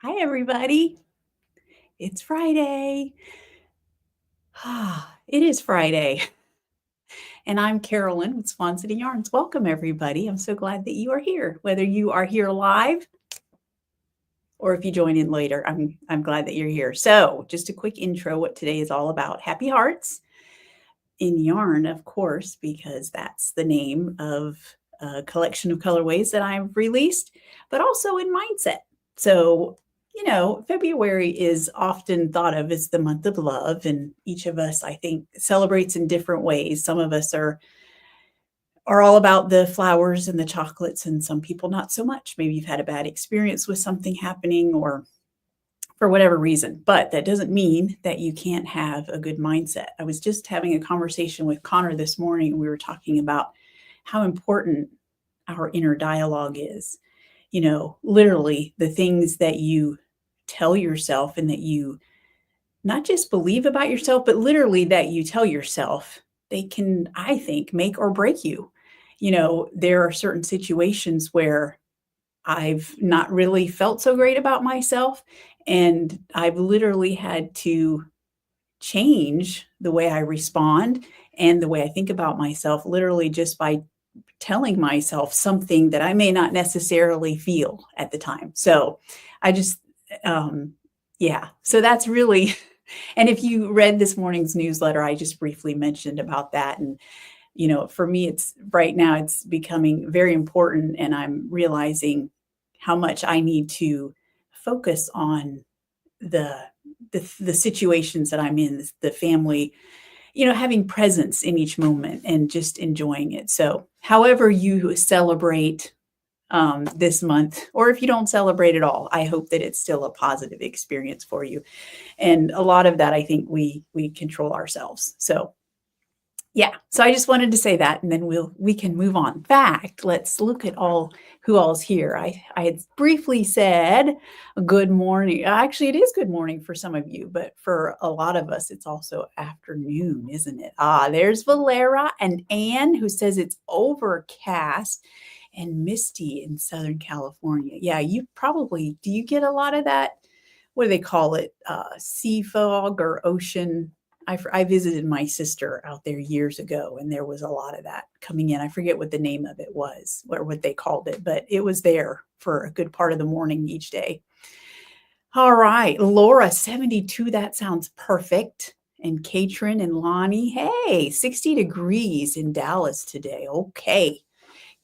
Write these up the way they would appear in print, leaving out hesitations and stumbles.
Hi, everybody. It's Friday. It is Friday. And I'm Carolyn with Swan City Yarns. Welcome, everybody. I'm so glad that you are here. Whether you are here live or if you join in later, I'm glad that you're here. So just a quick intro, what today is all about. Happy Hearts in yarn, of course, because that's the name of a collection of colorways that I've released, but also in mindset. So February is often thought of as the month of love, and each of us, I think, celebrates in different ways. Some of us are all about the flowers and the chocolates, and some people not so much. Maybe you've had a bad experience with something happening or for whatever reason, but that doesn't mean that you can't have a good mindset. I was just having a conversation with Connor this morning. We were talking about how important our inner dialogue is. Literally the things that you tell yourself and that you not just believe about yourself, but literally that you tell yourself, they can, I think, make or break you. There are certain situations where I've not really felt so great about myself, and I've literally had to change the way I respond and the way I think about myself, literally just by telling myself something that I may not necessarily feel at the time. So I just, yeah, so that's really, and if you read this morning's newsletter, I just briefly mentioned about that. And, for me, it's right now, it's becoming very important. And I'm realizing how much I need to focus on the, the situations that I'm in, the family, having presence in each moment and just enjoying it. So however you celebrate this month, or if you don't celebrate at all, I hope that it's still a positive experience for you. And a lot of that, I think we control ourselves. So yeah, so I just wanted to say that, and then we can move on. In fact, let's look at who all's here. I had briefly said good morning. Actually, it is good morning for some of you, but for a lot of us, it's also afternoon, isn't it? There's Valera and Anne, who says it's overcast and misty in Southern California. Yeah, you probably, do you get a lot of that? What do they call it? Sea fog or ocean? I visited my sister out there years ago, and there was a lot of that coming in. I forget what the name of it was or what they called it, but it was there for a good part of the morning each day. All right, Laura, 72, that sounds perfect. And Katrin and Lonnie, hey, 60 degrees in Dallas today. Okay.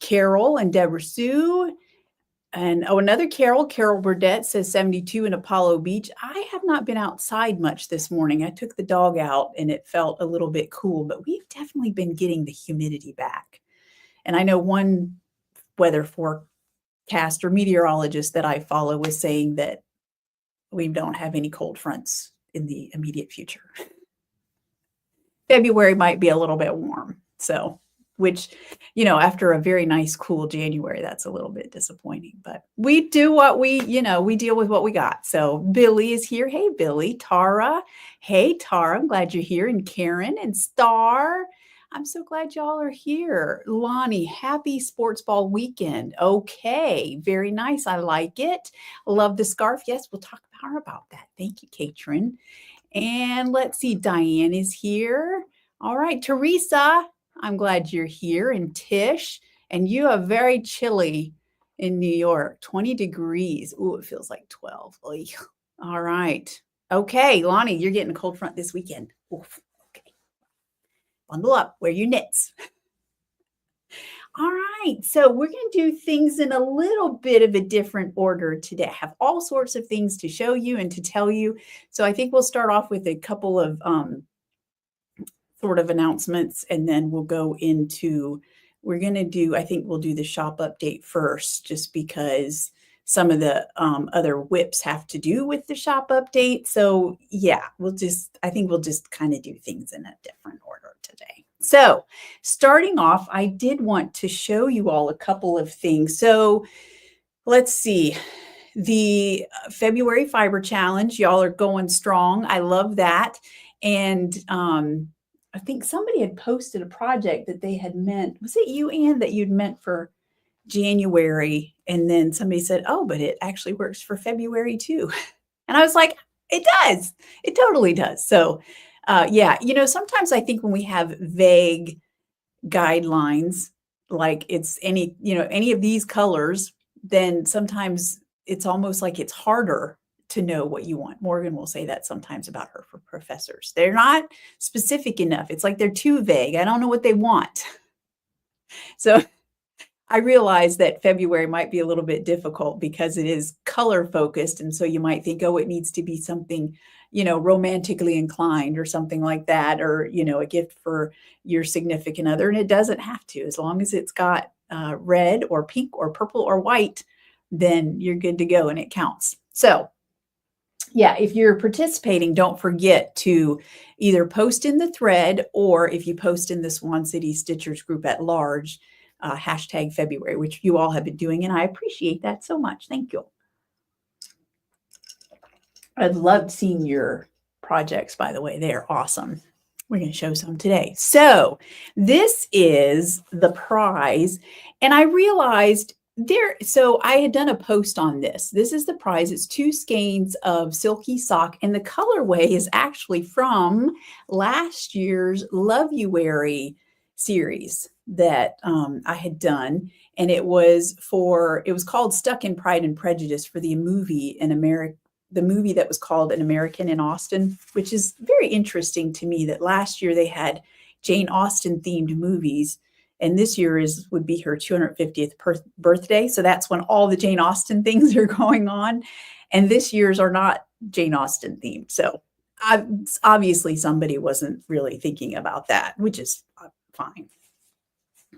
Carol and Deborah Sue. And another Carol Burdette says 72 in Apollo Beach. I have not been outside much this morning. I took the dog out and it felt a little bit cool, but we've definitely been getting the humidity back. And I know one weather forecaster meteorologist that I follow was saying that we don't have any cold fronts in the immediate future. February might be a little bit warm. So, which, after a very nice, cool January, that's a little bit disappointing, but we do what we deal with what we got. So Billy is here. Hey, Billy. Tara. Hey, Tara. I'm glad you're here. And Karen and Star. I'm so glad y'all are here. Lonnie, happy sports ball weekend. Okay. Very nice. I like it. Love the scarf. Yes, we'll talk more about that. Thank you, Katrin. And let's see, Diane is here. All right, Teresa, I'm glad you're here. And Tish, and you are very chilly in New York, 20 degrees. Ooh, it feels like 12. Oy. All right. Okay, Lonnie, you're getting a cold front this weekend. Oof. Okay. Bundle up, wear your knits. All right, so we're going to do things in a little bit of a different order today. I have all sorts of things to show you and to tell you. So I think we'll start off with a couple of sort of announcements, and then we'll go into, I think we'll do the shop update first, just because some of the other whips have to do with the shop update. So yeah, I think we'll just kind of do things in a different order today. So starting off, I did want to show you all a couple of things. So let's see. The February Fiber Challenge, y'all are going strong. I love that. And I think somebody had posted a project that they had meant. Was it you, Anne, that you'd meant for January? And then somebody said, oh, but it actually works for February too. And I was like, it does. It totally does. So yeah, sometimes I think when we have vague guidelines, like it's any of these colors, then sometimes it's almost like it's harder to know what you want. Morgan will say that sometimes about her for professors. They're not specific enough. It's like they're too vague. I don't know what they want. So I realize that February might be a little bit difficult because it is color focused. And so you might think, oh, it needs to be something, romantically inclined or something like that, or, a gift for your significant other. And it doesn't have to, as long as it's got red or pink or purple or white, then you're good to go and it counts. So yeah, if you're participating, don't forget to either post in the thread, or if you post in the Swan City Stitchers group at large, hashtag February, which you all have been doing, and I appreciate that so much. Thank you. I've loved seeing your projects, by the way. They're awesome. We're going to show some today. So this is the prize, and I realized so I had done a post on this. This is the prize. It's 2 skeins of silky sock, and the colorway is actually from last year's Love You Weary series that I had done, and it was called Stuck in Pride and Prejudice for the movie in America. The movie that was called An American in Austin, which is very interesting to me that last year they had Jane Austen themed movies, and this year would be her 250th birthday. So that's when all the Jane Austen things are going on. And this year's are not Jane Austen themed. So obviously somebody wasn't really thinking about that, which is fine.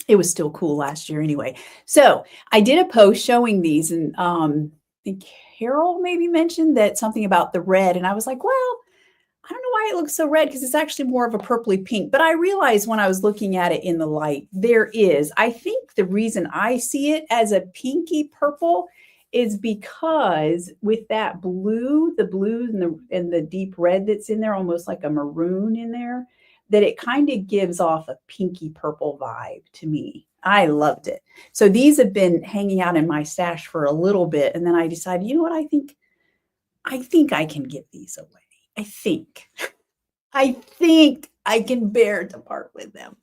It was still cool last year anyway. So I did a post showing these, and I think Carol maybe mentioned that something about the red. And I was like, well, I don't know why it looks so red, because it's actually more of a purpley pink. But I realized when I was looking at it in the light, I think the reason I see it as a pinky purple is because with that blue, the blue and the deep red that's in there, almost like a maroon in there, that it kind of gives off a pinky purple vibe to me. I loved it. So these have been hanging out in my stash for a little bit. And then I decided, you know what, I think I can give these away. I think I can bear to part with them.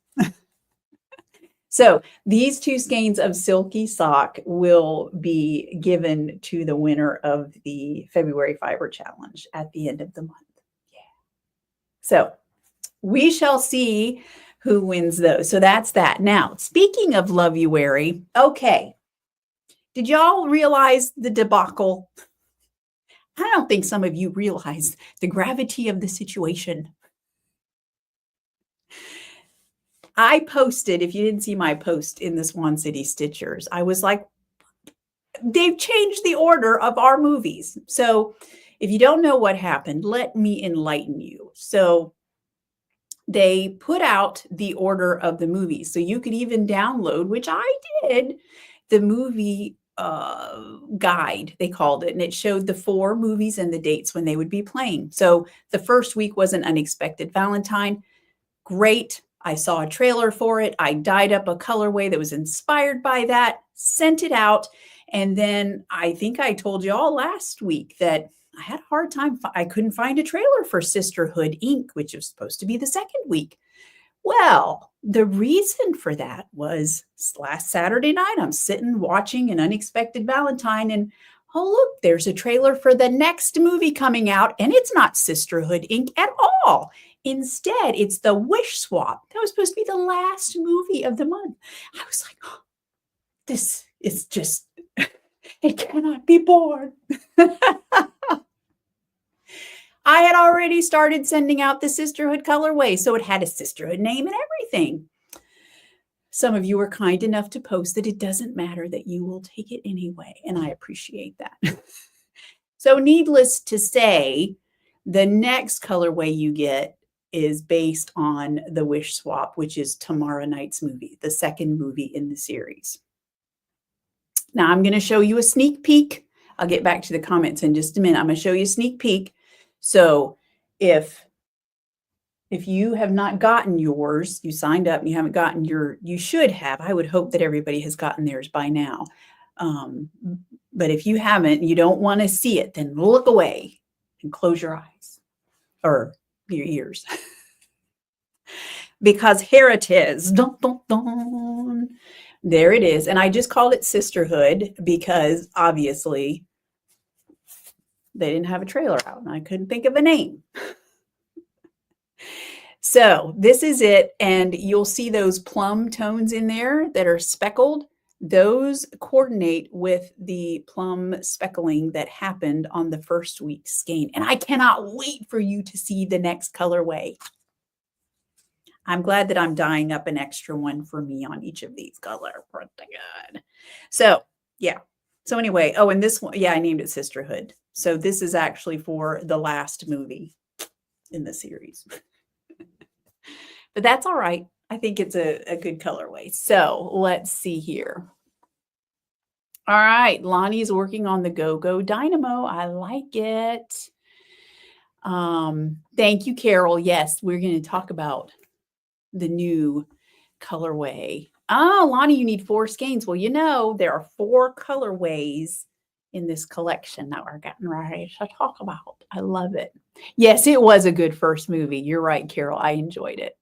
So these 2 skeins of silky sock will be given to the winner of the February Fiber Challenge at the end of the month. Yeah. So we shall see who wins those. So that's that. Now, speaking of Love You Weary, okay. Did y'all realize the debacle? I don't think some of you realize the gravity of the situation. I posted, if you didn't see my post in the Swan City Stitchers, I was like, they've changed the order of our movies. So if you don't know what happened, let me enlighten you. So they put out the order of the movies. So you could even download, which I did, the movie guide, they called it, and it showed the 4 movies and the dates when they would be playing. So the first week was An Unexpected Valentine. Great. I saw a trailer for it. I dyed up a colorway that was inspired by that, sent it out. And then I think I told you all last week that I had a hard time. I couldn't find a trailer for Sisterhood Inc., which was supposed to be the second week. Well, the reason for that was last Saturday night, I'm sitting watching An Unexpected Valentine, and oh, look, there's a trailer for the next movie coming out, and it's not Sisterhood Inc. at all. Instead, it's The Wish Swap. That was supposed to be the last movie of the month. I was like, oh, this is just, it cannot be born. I had already started sending out the Sisterhood colorway, so it had a Sisterhood name and everything. Some of you were kind enough to post that it doesn't matter, that you will take it anyway, and I appreciate that. So needless to say, the next colorway you get is based on The Wish Swap, which is tomorrow night's movie, the second movie in the series. Now I'm going to show you a sneak peek. I'll get back to the comments in just a minute. I'm going to show you a sneak peek. So if you have not gotten yours, you signed up and you haven't gotten you should have. I would hope that everybody has gotten theirs by now. But if you haven't, you don't want to see it, then look away and close your eyes or your ears. Because here it is. Dun, dun, dun. There it is. And I just called it Sisterhood because obviously they didn't have a trailer out and I couldn't think of a name. So this is it. And you'll see those plum tones in there that are speckled. Those coordinate with the plum speckling that happened on the first week's skein. And I cannot wait for you to see the next colorway. I'm glad that I'm dyeing up an extra one for me on each of these color. Pretty good. So yeah. So anyway, oh, and this one, yeah, I named it Sisterhood. So this is actually for the last movie in the series. But that's all right. I think it's a good colorway. So let's see here. All right, Lonnie's working on the Go-Go Dynamo. I like it. Thank you, Carol. Yes, we're going to talk about the new colorway. Oh, Lonnie, you need 4 skeins. Well, you know, there are 4 colorways in this collection that we're getting ready to talk about. I love it. Yes, it was a good first movie. You're right, Carol. I enjoyed it.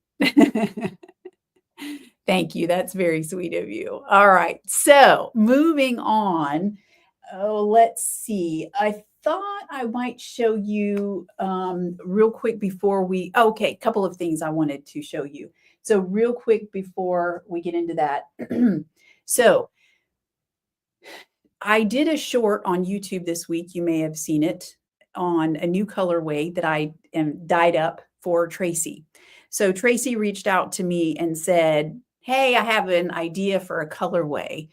Thank you. That's very sweet of you. All right. So moving on. Oh, let's see. I thought I might show you real quick before we, okay, a couple of things I wanted to show you. So real quick before we get into that. So I did a short on YouTube this week. You may have seen it on a new colorway that I am dyed up for Tracy. So Tracy reached out to me and said, hey, I have an idea for a colorway.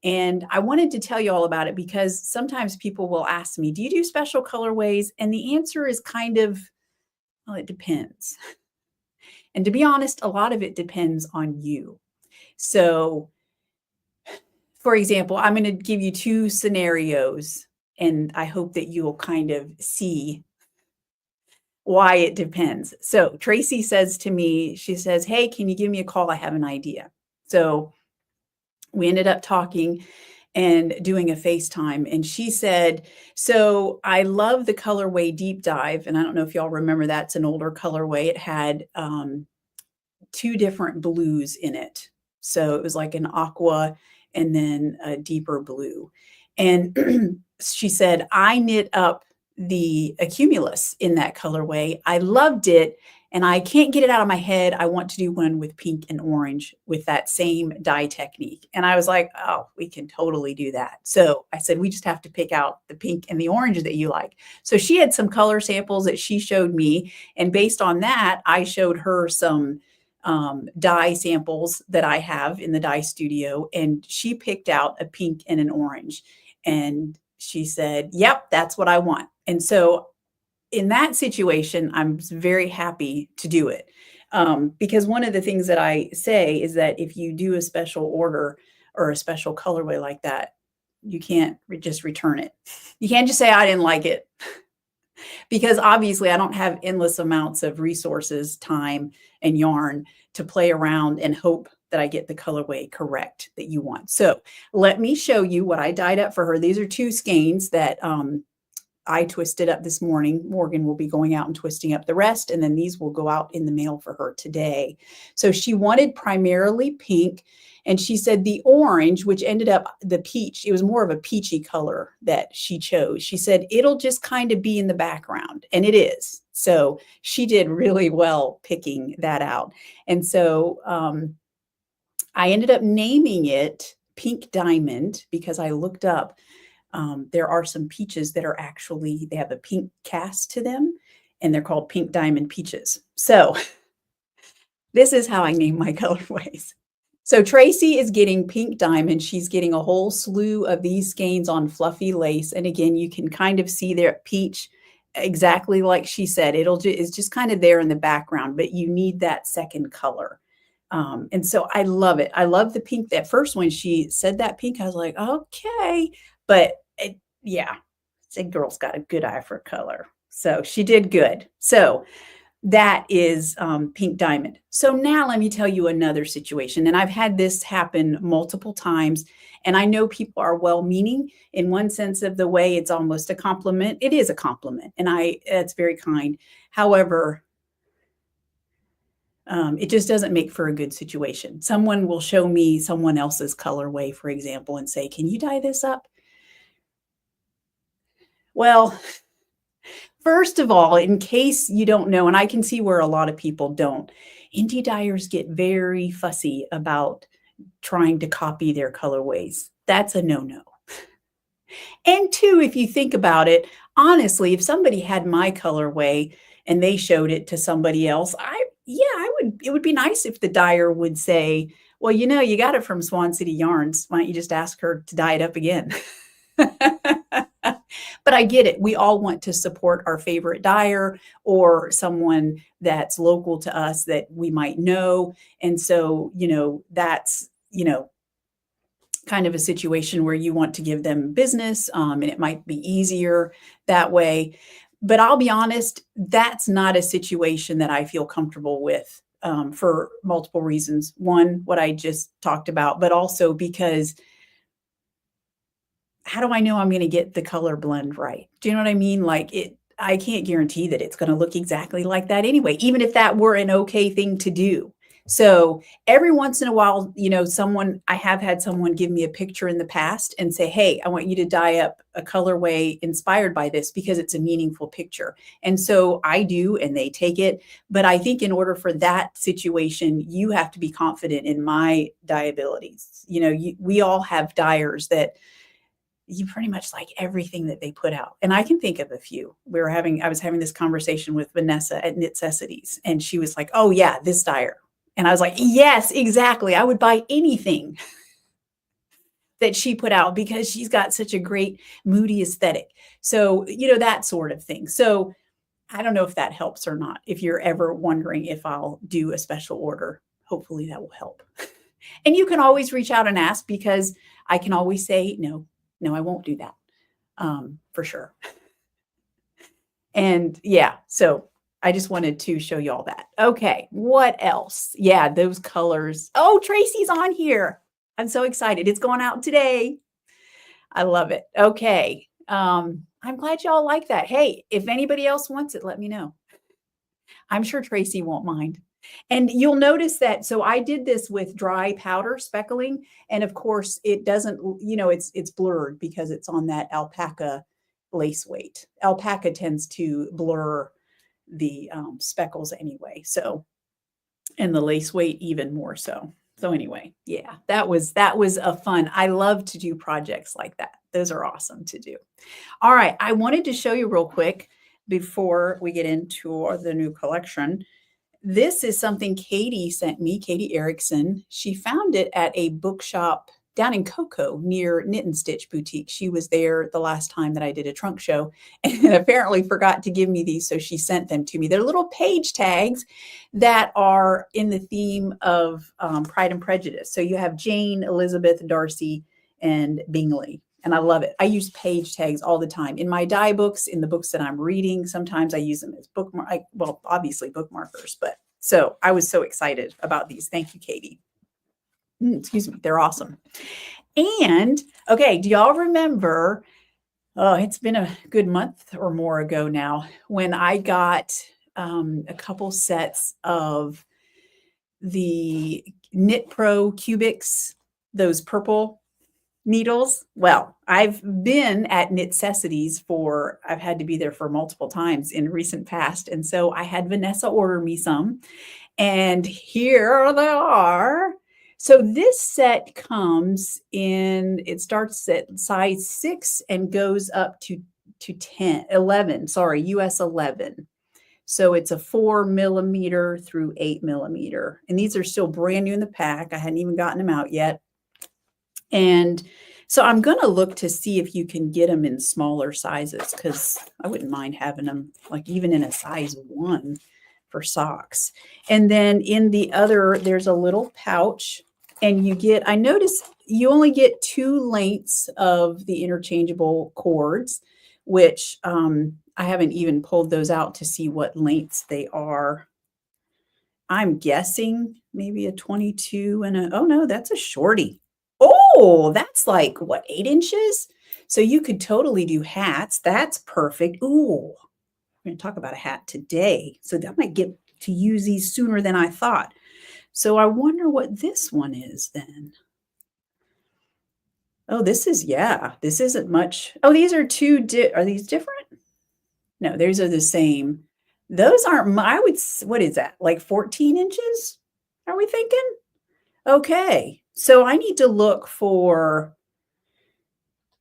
And I wanted to tell you all about it because sometimes people will ask me, do you do special colorways? And the answer is kind of, well, it depends. And to be honest, a lot of it depends on you. So, for example, I'm going to give you 2 scenarios, and I hope that you'll kind of see why it depends. So Tracy says to me, she says, hey, can you give me a call? I have an idea. So we ended up talking and doing a FaceTime. And she said, so I love the colorway Deep Dive. And I don't know if y'all remember, that's an older colorway. It had 2 different blues in it. So it was like an aqua and then a deeper blue. And she said, I knit up the accumulus in that colorway. I loved it. And I can't get it out of my head. I want to do one with pink and orange with that same dye technique. And I was like, oh, we can totally do that. So I said, we just have to pick out the pink and the orange that you like. So she had some color samples that she showed me. And based on that, I showed her some dye samples that I have in the dye studio. And she picked out a pink and an orange. And she said, yep, that's what I want. And so in that situation, I'm very happy to do it. Because one of the things that I say is that if you do a special order or a special colorway like that, you can't just return it. You can't just say, I didn't like it. Because obviously I don't have endless amounts of resources, time, and yarn to play around and hope that I get the colorway correct that you want. So let me show you what I dyed up for her. These are 2 skeins that I twisted up this morning. Morgan will be going out and twisting up the rest, and then these will go out in the mail for her today. So she wanted primarily pink, and she said the orange, which ended up the peach, it was more of a peachy color that she chose. She said it'll just kind of be in the background, and it is. So she did really well picking that out. And so I ended up naming it Pink Diamond because I looked up there are some peaches that are actually, they have a pink cast to them, and they're called Pink Diamond Peaches. So this is how I name my colorways. So Tracy is getting Pink Diamond. She's getting a whole slew of these skeins on fluffy lace. And again, you can kind of see their peach exactly like she said. It's just kind of there in the background, but you need that second color. And so I love it. I love the pink. That first when she said that pink, I was like, okay. But yeah, that girl's got a good eye for color. So she did good. So that is pink diamond. So now let me tell you another situation. And I've had this happen multiple times. And I know people are well-meaning in one sense of the way it's almost a compliment. It is a compliment, and it's very kind. However, it just doesn't make for a good situation. Someone will show me someone else's colorway, for example, and say, "Can you dye this up?" Well, first of all, in case you don't know, and I can see where a lot of people don't, indie dyers get very fussy about trying to copy their colorways. That's a no-no. And two, if you think about it, honestly, if somebody had my colorway and they showed it to somebody else, it would be nice if the dyer would say, "Well, you know, you got it from Swan City Yarns. Why don't you just ask her to dye it up again?" But I get it. We all want to support our favorite dyer or someone that's local to us that we might know. And so, that's, kind of a situation where you want to give them business, and it might be easier that way. But I'll be honest, that's not a situation that I feel comfortable with, for multiple reasons. One, what I just talked about, but also because how do I know I'm going to get the color blend right? Do you know what I mean? I can't guarantee that it's going to look exactly like that anyway, even if that were an okay thing to do. So every once in a while, I have had someone give me a picture in the past and say, "Hey, I want you to dye up a colorway inspired by this because it's a meaningful picture." And so I do, and they take it. But I think in order for that situation, you have to be confident in my dye abilities. We all have dyers that you pretty much like everything that they put out. And I can think of a few. I was having this conversation with Vanessa at Knitcessities, and she was like, "Oh yeah, this dyer." And I was like, "Yes, exactly. I would buy anything that she put out because she's got such a great moody aesthetic." So, that sort of thing. So I don't know if that helps or not. If you're ever wondering if I'll do a special order, hopefully that will help. And you can always reach out and ask, because I can always say, no, I won't do that, for sure. And yeah, so I just wanted to show you all that. Okay, what else? Yeah, those colors. Oh, Tracy's on here. I'm so excited. It's going out today. I love it. Okay. I'm glad y'all like that. Hey, if anybody else wants it, let me know. I'm sure Tracy won't mind. And you'll notice that, so I did this with dry powder speckling, and of course it doesn't, it's blurred because it's on that alpaca lace weight. Alpaca tends to blur the speckles anyway. So, and the lace weight even more so. So anyway, yeah, that was a fun. I love to do projects like that. Those are awesome to do. All right, I wanted to show you real quick before we get into the new collection. This is something Katie sent me, Katie Erickson. She found it at a bookshop down in Cocoa near Knit and Stitch Boutique. She was there the last time that I did a trunk show and apparently forgot to give me these, so she sent them to me. They're little page tags that are in the theme of Pride and Prejudice. So you have Jane, Elizabeth, Darcy, and Bingley. And I love it. I use page tags all the time in my dye books, in the books that I'm reading. Sometimes I use them as obviously bookmarkers, but so I was so excited about these. Thank you, Katie. Excuse me. They're awesome. And okay, do y'all remember, oh, it's been a good month or more ago now, when I got a couple sets of the Knit Pro Cubics, those purple needles. Well, I've been at Knitcessities I've had to be there for multiple times in recent past. And so I had Vanessa order me some, and here they are. So this set comes in, it starts at size 6 and goes up to 11, sorry, US 11. So it's a 4 millimeter through 8 millimeter. And these are still brand new in the pack. I hadn't even gotten them out yet. And so I'm going to look to see if you can get them in smaller sizes, because I wouldn't mind having them like even in a size 1 for socks. And then in the other, there's a little pouch, and I notice you only get 2 lengths of the interchangeable cords, which I haven't even pulled those out to see what lengths they are. I'm guessing maybe a 22 and a, oh no, that's a shorty. Oh, that's like what, 8 inches? So you could totally do hats. That's perfect. Ooh, we're going to talk about a hat today. So that might get to use these sooner than I thought. So I wonder what this one is then. Oh, this is, yeah, this isn't much. Oh, these are are these different? No, those are the same. Those aren't, I would, what is that? Like 14 inches? Are we thinking? Okay. So I need to look for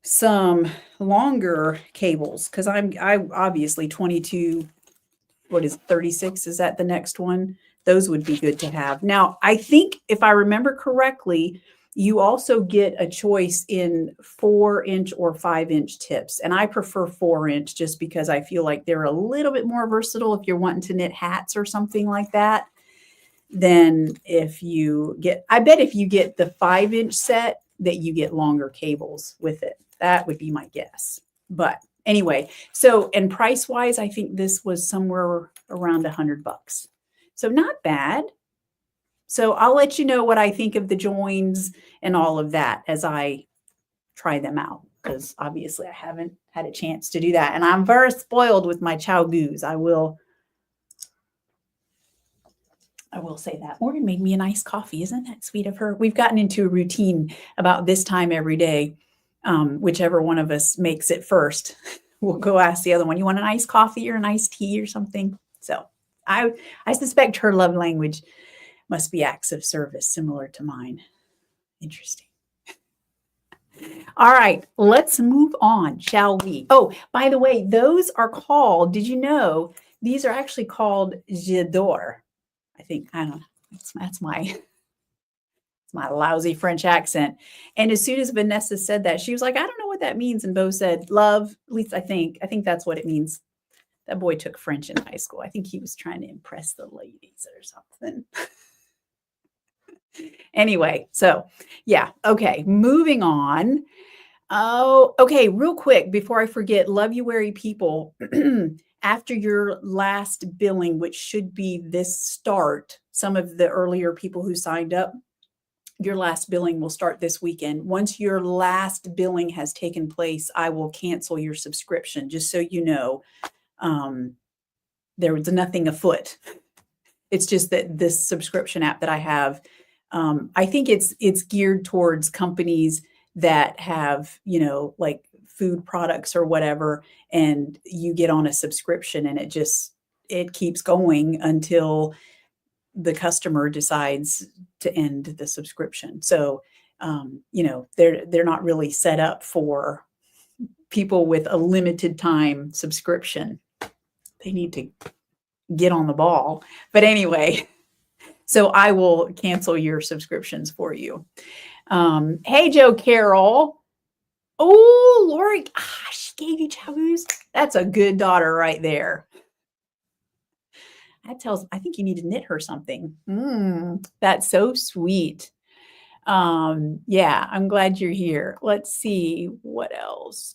some longer cables because I obviously 22, what is 36? Is that the next one? Those would be good to have. Now, I think if I remember correctly, you also get a choice in 4-inch or 5-inch tips. And I prefer 4-inch just because I feel like they're a little bit more versatile if you're wanting to knit hats or something like that. Than if you get, I bet if you get the 5-inch set that you get longer cables with it. That would be my guess. But anyway, so, and price wise, I think this was somewhere around $100. So not bad. So I'll let you know what I think of the joins and all of that as I try them out, because obviously I haven't had a chance to do that. And I'm very spoiled with my chow goos. I will say that. Morgan made me a nice coffee. Isn't that sweet of her? We've gotten into a routine about this time every day. Whichever one of us makes it first, we'll go ask the other one, you want an iced coffee or an iced tea or something? So I suspect her love language must be acts of service, similar to mine. Interesting. All right, let's move on, shall we? Oh, by the way, those are called, did you know, these are actually called j'adore. I think, I don't know, that's my lousy French accent. And as soon as Vanessa said that, she was like, I don't know what that means. And Bo said, love, at least I think that's what it means. That boy took French in high school. I think he was trying to impress the ladies or something. Anyway, so yeah, okay, moving on. Oh, okay, real quick before I forget, love you, wary people. After your last billing, which should be this start, some of the earlier people who signed up, your last billing will start this weekend. Once your last billing has taken place, I will cancel your subscription, just so you know. There was nothing afoot. It's just that this subscription app that I have, I think it's geared towards companies that have, you know, like food products or whatever, and you get on a subscription and it keeps going until the customer decides to end the subscription. So, you know, they're not really set up for people with a limited time subscription. They need to get on the ball. But anyway, so I will cancel your subscriptions for you. Hey, Joe Carroll. Oh, Lori, she gave you chows. That's a good daughter right there. That tells, I think you need to knit her something. That's so sweet. Yeah, I'm glad you're here. Let's see what else.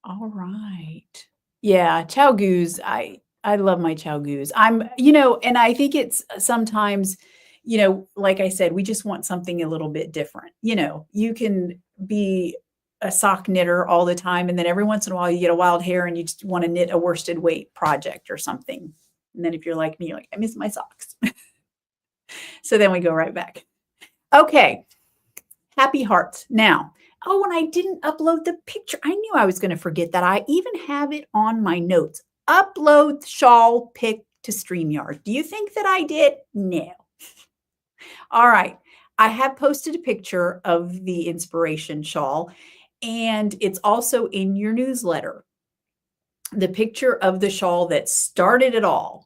All right. Yeah, chow goos. I love my chow goos. You know, and I think it's sometimes, you know, like I said, we just want something a little bit different. You know, you can be a sock knitter all the time, and then every once in a while you get a wild hair and you just want to knit a worsted weight project or something. And then if you're like me, you're like, I miss my socks. So then we go right back. Okay. Happy hearts. Now, oh, and I didn't upload the picture. I knew I was going to forget that. I even have it on my notes. Upload shawl pic to StreamYard. Do you think that I did? No. All right. I have posted a picture of the inspiration shawl, and it's also in your newsletter. The picture of the shawl that started it all.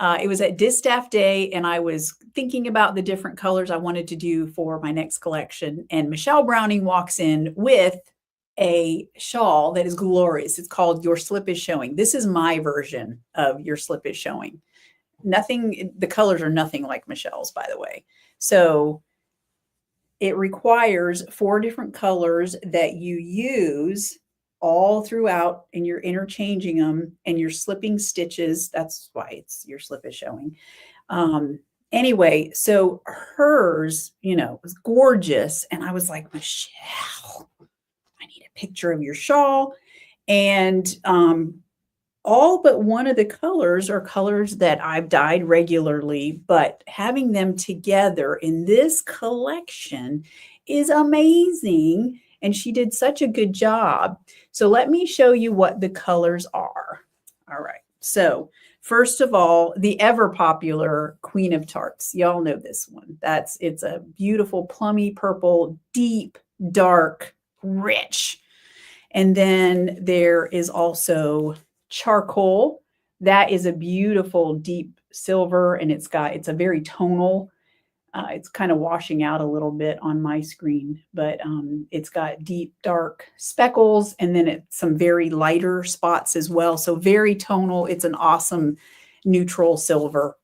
It was at Distaff Day, and I was thinking about the different colors I wanted to do for my next collection. And Michelle Browning walks in with a shawl that is glorious. It's called Your Slip is Showing. This is my version of Your Slip is Showing. Nothing, the colors are nothing like Michelle's, by the way. So it requires 4 different colors that you use all throughout and you're interchanging them and you're slipping stitches. That's why your slip is showing. Anyway, so hers, was gorgeous. And I was like, Michelle, I need a picture of your shawl. And all but one of the colors are colors that I've dyed regularly, but having them together in this collection is amazing. And she did such a good job. So let me show you what the colors are. All right. So first of all, the ever popular Queen of Tarts. Y'all know this one. It's a beautiful plummy purple, deep, dark, rich. And then there is also charcoal. That is a beautiful deep silver, and it's a very tonal. It's kind of washing out a little bit on my screen, but it's got deep dark speckles and then it's some very lighter spots as well. So very tonal. It's an awesome neutral silver.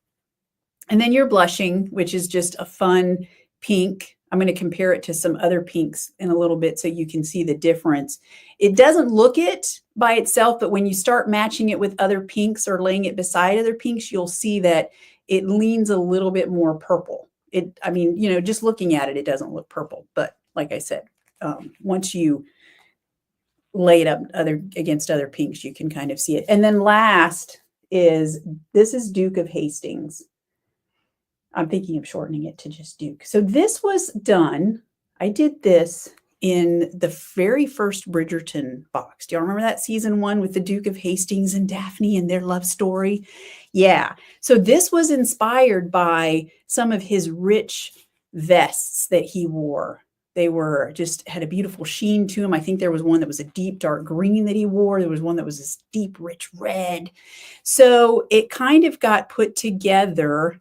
And then you're blushing, which is just a fun pink. I'm going to compare it to some other pinks in a little bit so you can see the difference. It doesn't look it by itself, but when you start matching it with other pinks or laying it beside other pinks, you'll see that it leans a little bit more purple. Just looking at it, it doesn't look purple. But like I said, once you lay it up against other pinks, you can kind of see it. And then last this is Duke of Hastings. I'm thinking of shortening it to just Duke. So this was done. I did this in the very first Bridgerton box. Do y'all remember that season 1 with the Duke of Hastings and Daphne and their love story? Yeah. So this was inspired by some of his rich vests that he wore. They had a beautiful sheen to them. I think there was one that was a deep dark green that he wore. There was one that was this deep rich red. So it kind of got put together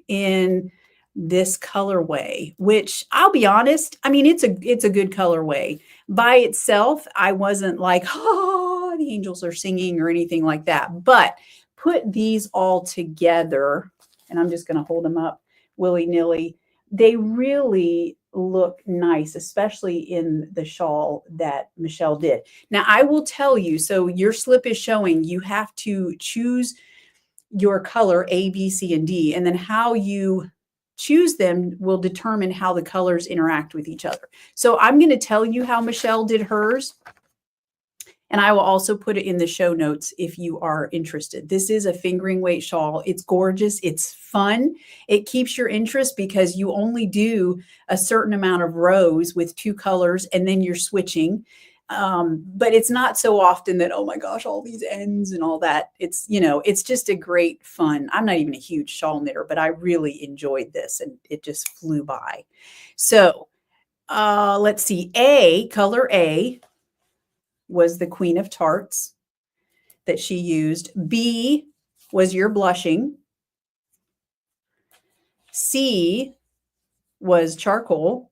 in this colorway, which I'll be honest, it's a good colorway. By itself, I wasn't like, oh, the angels are singing or anything like that. But put these all together, and I'm just going to hold them up willy-nilly. They really look nice, especially in the shawl that Michelle did. Now, I will tell you, so your slip is showing you have to choose your color A, B, C, and D, and then how you choose them will determine how the colors interact with each other. So I'm going to tell you how Michelle did hers, and I will also put it in the show notes if you are interested. This is a fingering weight shawl. It's gorgeous. It's fun. It keeps your interest because you only do a certain amount of rows with 2 colors, and then you're switching. But it's not so often that, oh my gosh, all these ends and all that. It's just a great fun. I'm not even a huge shawl knitter, but I really enjoyed this and it just flew by. So let's see. Color A was the Queen of Tarts that she used. B was your blushing. C was charcoal.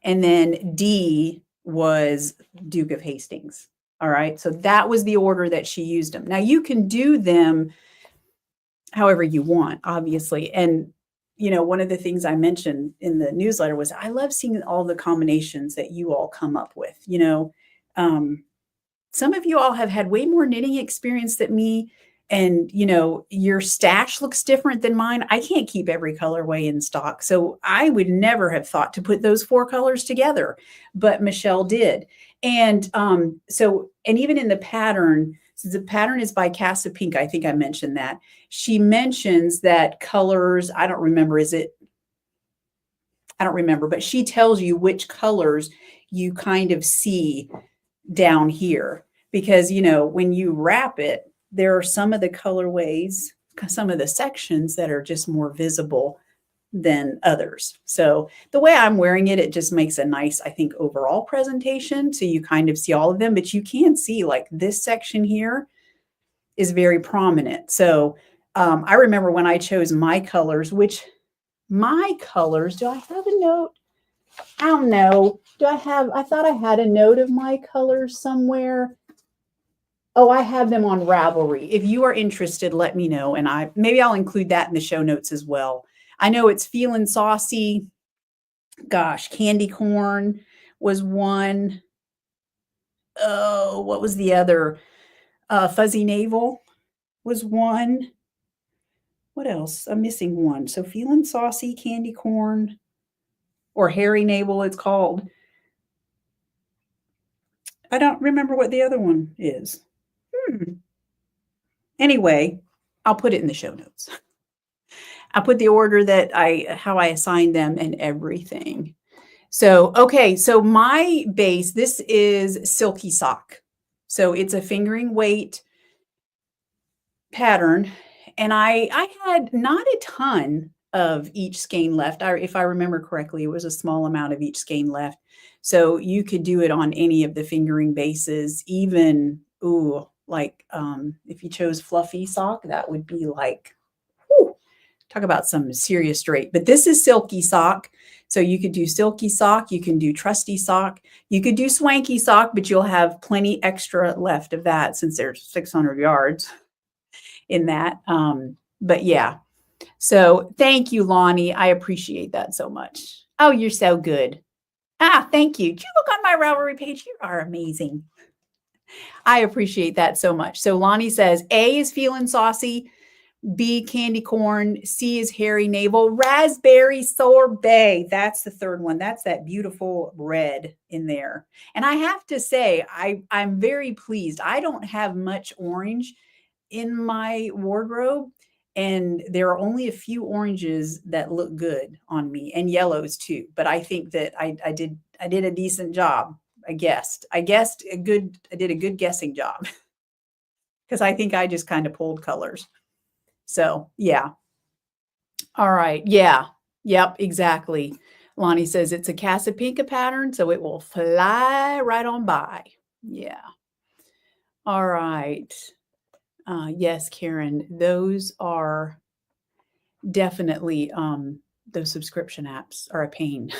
And then D was Duke of Hastings. All right. So that was the order that she used them. Now you can do them however you want, obviously. And, one of the things I mentioned in the newsletter was I love seeing all the combinations that you all come up with. Some of you all have had way more knitting experience than me. And, your stash looks different than mine. I can't keep every colorway in stock. So I would never have thought to put those 4 colors together, but Michelle did. And and even in the pattern, since the pattern is by Casa Pink, I think I mentioned that. She mentions that colors, I don't remember, but she tells you which colors you kind of see down here. Because, when you wrap it, there are some of the colorways, some of the sections that are just more visible than others. So the way I'm wearing it, it just makes a nice, I think, overall presentation. So you kind of see all of them, but you can see like this section here is very prominent. So I remember when I chose my colors, do I have a note? I don't know. I thought I had a note of my colors somewhere. Oh, I have them on Ravelry. If you are interested, let me know. And maybe I'll include that in the show notes as well. I know it's Feeling Saucy. Gosh, Candy Corn was one. oh, what was the other? Fuzzy Navel was one. What else? I'm missing one. So Feeling Saucy, Candy Corn, or Hairy Navel, it's called. I don't remember what the other one is. Anyway, I'll put it in the show notes. I'll put the order that how I assigned them and everything. So, okay, so my base, this is Silky Sock. So it's a fingering weight pattern. And I had not a ton of each skein left. If I remember correctly, it was a small amount of each skein left. So you could do it on any of the fingering bases, even, ooh, like if you chose fluffy sock, that would be like, whew, talk about some serious straight. But this is Silky Sock. So you could do Silky Sock, you can do Trusty Sock, you could do Swanky Sock, but you'll have plenty extra left of that since there's 600 yards in that. But yeah, so thank you, Lonnie. I appreciate that so much. Oh, you're so good. Ah, thank you. Did you look on my Ravelry page? You are amazing. I appreciate that so much. So Lonnie says A is Feeling Saucy, B, Candy Corn, C is Hairy Navel, Raspberry Sorbet. That's the third one. That's that beautiful red in there. And I have to say, I'm very pleased. I don't have much orange in my wardrobe, and there are only a few oranges that look good on me, and yellows too. But I think that I did a decent job. I did a good guessing job because I think I just kind of pulled colors. So yeah. All right. Yeah. Yep. Exactly. Lonnie says it's a Casapinka pattern, so it will fly right on by. Yeah. All right. Yes, Karen, those are definitely, those subscription apps are a pain.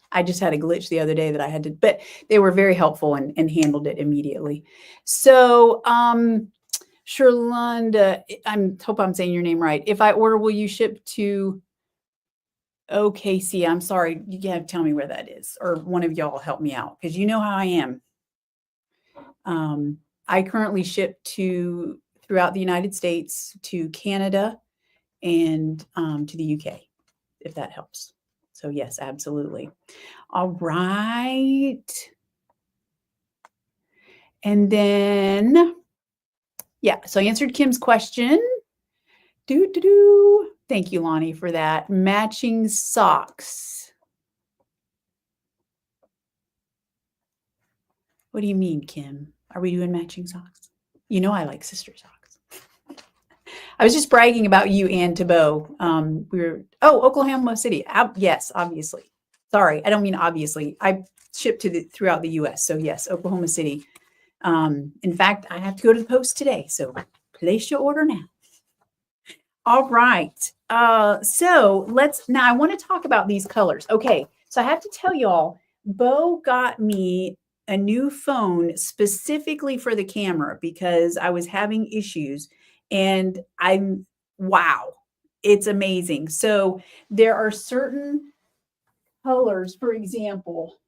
I just had a glitch the other day that I had to, but they were very helpful and handled it immediately. So, Sherlonda, I hope I'm saying your name right. If I order, will you ship to OKC? I'm sorry, you have to tell me where that is, or one of y'all help me out because you know how I am. I currently ship throughout the United States, to Canada, and to the UK, if that helps. So yes, absolutely. All right. And then, yeah, so I answered Kim's question. Thank you, Lonnie, for that. Matching socks. What do you mean, Kim? Are we doing matching socks? You know I like sister socks. I was just bragging about you and Tabo. Oklahoma City. Yes, obviously. Sorry, I don't mean obviously. I ship throughout the U.S. So yes, Oklahoma City. In fact, I have to go to the post today. So place your order now. All right. So now I want to talk about these colors. Okay. So I have to tell y'all, Bo got me a new phone specifically for the camera because I was having issues, and wow, it's amazing. So there are certain colors, for example,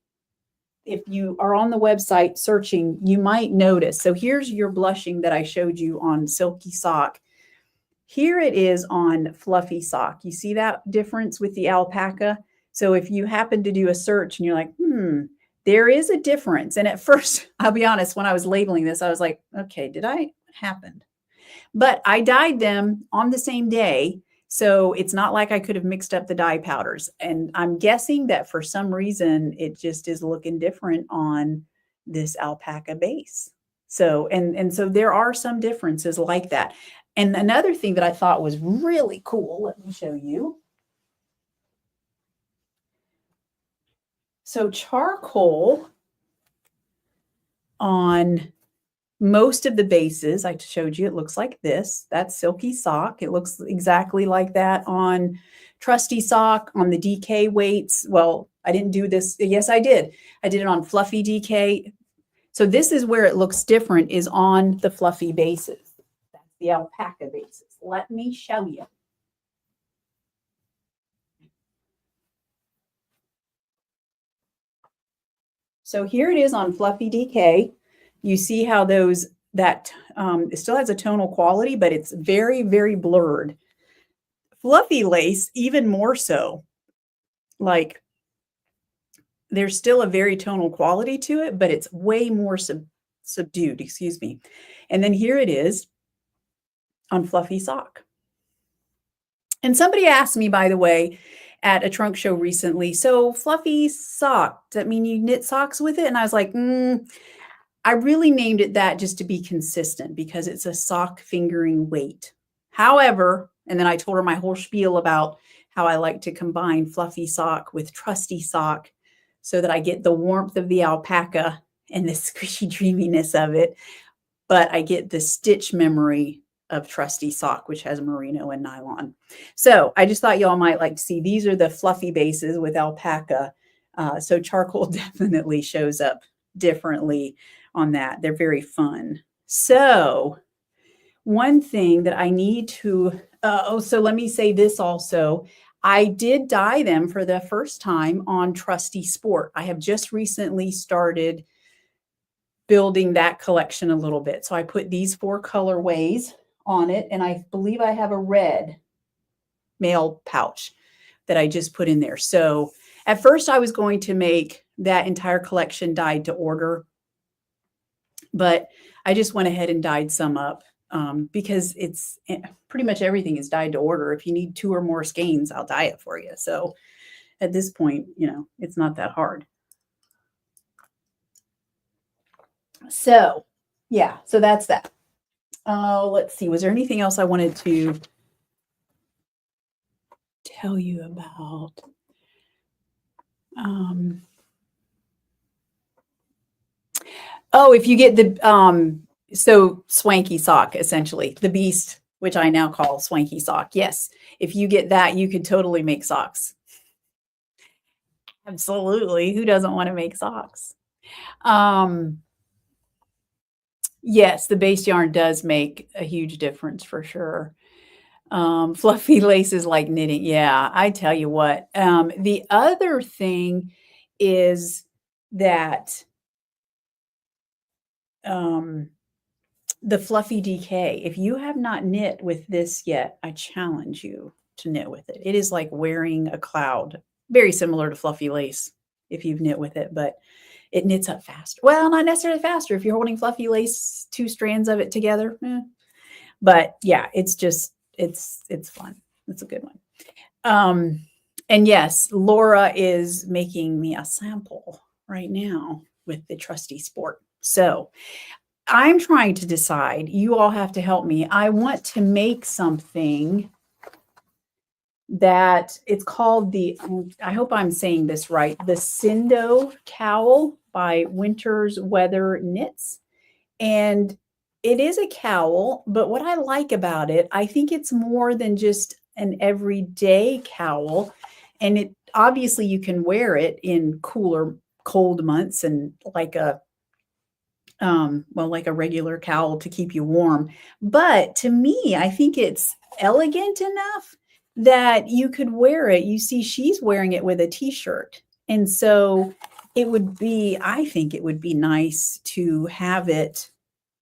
if you are on the website searching, you might notice. So here's your blushing that I showed you on Silky Sock. Here it is on Fluffy Sock. You see that difference with the alpaca? So if you happen to do a search and you're like, there is a difference. And at first, I'll be honest, when I was labeling this, I was like, okay, what happened? But I dyed them on the same day. So it's not like I could have mixed up the dye powders. And I'm guessing that for some reason, it just is looking different on this alpaca base. So, and so there are some differences like that. And another thing that I thought was really cool, let me show you. So charcoal on most of the bases, I showed you, it looks like this. That's Silky Sock. It looks exactly like that on Trusty Sock, on the DK weights. Well, I didn't do this. Yes, I did. I did it on Fluffy DK. So this is where it looks different, is on the fluffy bases. That's the alpaca bases. Let me show you. So here it is on Fluffy DK. You see how it still has a tonal quality, but it's very, very blurred. Fluffy lace, even more so. Like, there's still a very tonal quality to it, but it's way more subdued, excuse me. And then here it is on fluffy sock. And somebody asked me, by the way, at a trunk show recently, so fluffy sock, does that mean you knit socks with it? And I was like, I really named it that just to be consistent because it's a sock fingering weight. However, and then I told her my whole spiel about how I like to combine fluffy sock with trusty sock so that I get the warmth of the alpaca and the squishy dreaminess of it, but I get the stitch memory of trusty sock, which has merino and nylon. So I just thought y'all might like to see, these are the fluffy bases with alpaca. So charcoal definitely shows up differently on that. They're very fun. So one thing that I need to, so let me say this also. I did dye them for the first time on Trusty Sport. I have just recently started building that collection a little bit. So I put these 4 colorways on it, and I believe I have a red mail pouch that I just put in there. So at first I was going to make that entire collection dyed to order, but I just went ahead and dyed some up because it's pretty much everything is dyed to order. If you need 2 or more skeins, I'll dye it for you. So at this point, it's not that hard. So yeah, so that's that. Let's see, was there anything else I wanted to tell you about? Oh, if you get the so swanky sock, essentially the beast, which I now call swanky sock. Yes, if you get that, you could totally make socks. Absolutely, who doesn't want to make socks? Yes, the base yarn does make a huge difference for sure. Fluffy laces like knitting. Yeah, I tell you what. The other thing is that the fluffy DK, if you have not knit with this yet, I challenge you to knit with it. It is like wearing a cloud, very similar to fluffy lace if you've knit with it, but it knits up faster. Well, not necessarily faster if you're holding fluffy lace, 2 strands of it together. But yeah, it's just, it's fun. It's a good one. And yes, Laura is making me a sample right now with the Trusty Sport. So I'm trying to decide, you all have to help me. I want to make something that it's called I hope I'm saying this right, the Cindo Cowl by Winter's Weather Knits. And it is a cowl, but what I like about it, I think it's more than just an everyday cowl. And it obviously you can wear it in cooler, cold months and like a like a regular cowl to keep you warm. But to me, I think it's elegant enough that you could wear it. You see, she's wearing it with a t-shirt. And so I think it would be nice to have it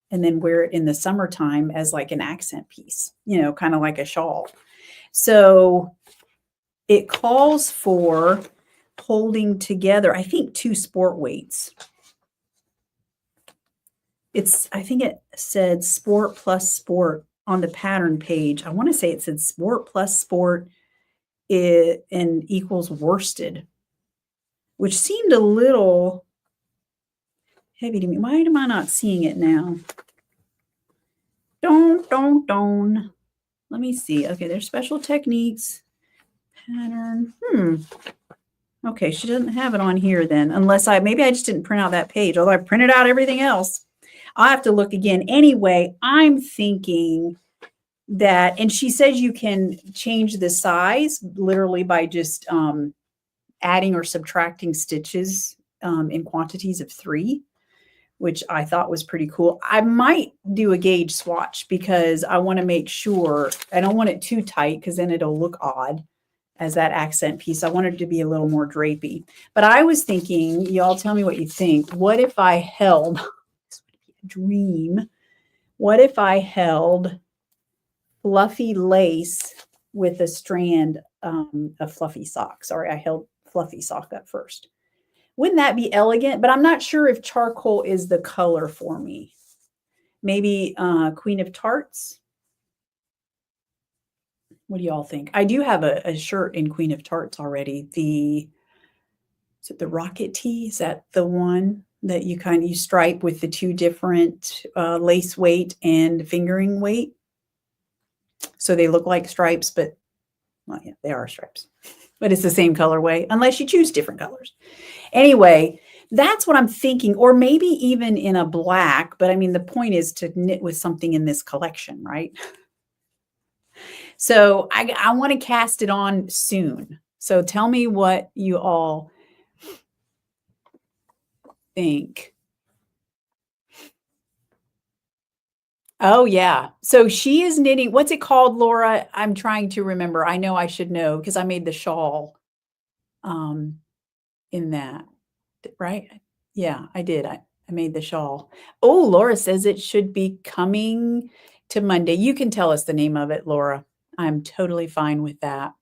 and then wear it in the summertime as like an accent piece, kind of like a shawl. So it calls for holding together, I think, 2 sport weights. I think it said sport plus sport on the pattern page. I want to say it said sport plus sport and equals worsted, which seemed a little heavy to me. Why am I not seeing it now? Don't. Let me see. Okay, there's special techniques. Pattern. Okay, she doesn't have it on here then, unless maybe I just didn't print out that page, although I printed out everything else. I'll have to look again. Anyway, I'm thinking that, and she says you can change the size literally by just adding or subtracting stitches in quantities of 3, which I thought was pretty cool. I might do a gauge swatch because I want to make sure, I don't want it too tight because then it'll look odd as that accent piece. I want it to be a little more drapey. But I was thinking, y'all tell me what you think. What if I held, this would be dream. What if I held fluffy lace with a strand of fluffy sock? Sorry, I held fluffy sock up first. Wouldn't that be elegant? But I'm not sure if charcoal is the color for me. Maybe Queen of Tarts. What do y'all think? I do have a shirt in Queen of Tarts already. Is it the Rocket Tee? Is that the one that you stripe with the two different lace weight and fingering weight? So they look like stripes, but well, yeah, they are stripes. But it's the same colorway, unless you choose different colors. Anyway, that's what I'm thinking, or maybe even in a black. But I mean, the point is to knit with something in this collection, right? So I want to cast it on soon. So tell me what you all think. Oh, yeah. So she is knitting. What's it called, Laura? I'm trying to remember. I know I should know because I made the shawl in that, right? Yeah, I did. I made the shawl. Oh, Laura says it should be coming to Monday. You can tell us the name of it, Laura. I'm totally fine with that.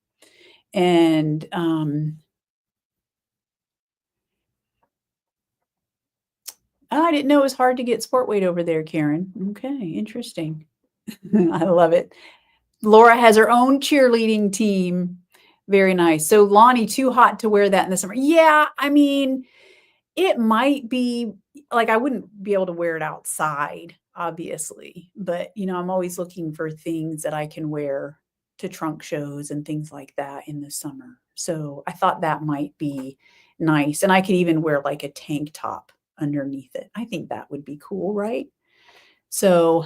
And I didn't know it was hard to get sport weight over there, Karen. Okay, interesting. I love it. Laura has her own cheerleading team. Very nice. So Lonnie, too hot to wear that in the summer. Yeah, I mean, it might be like I wouldn't be able to wear it outside, obviously, but I'm always looking for things that I can wear to trunk shows and things like that in the summer. So I thought that might be nice. And I could even wear like a tank top underneath it. I think that would be cool, right? So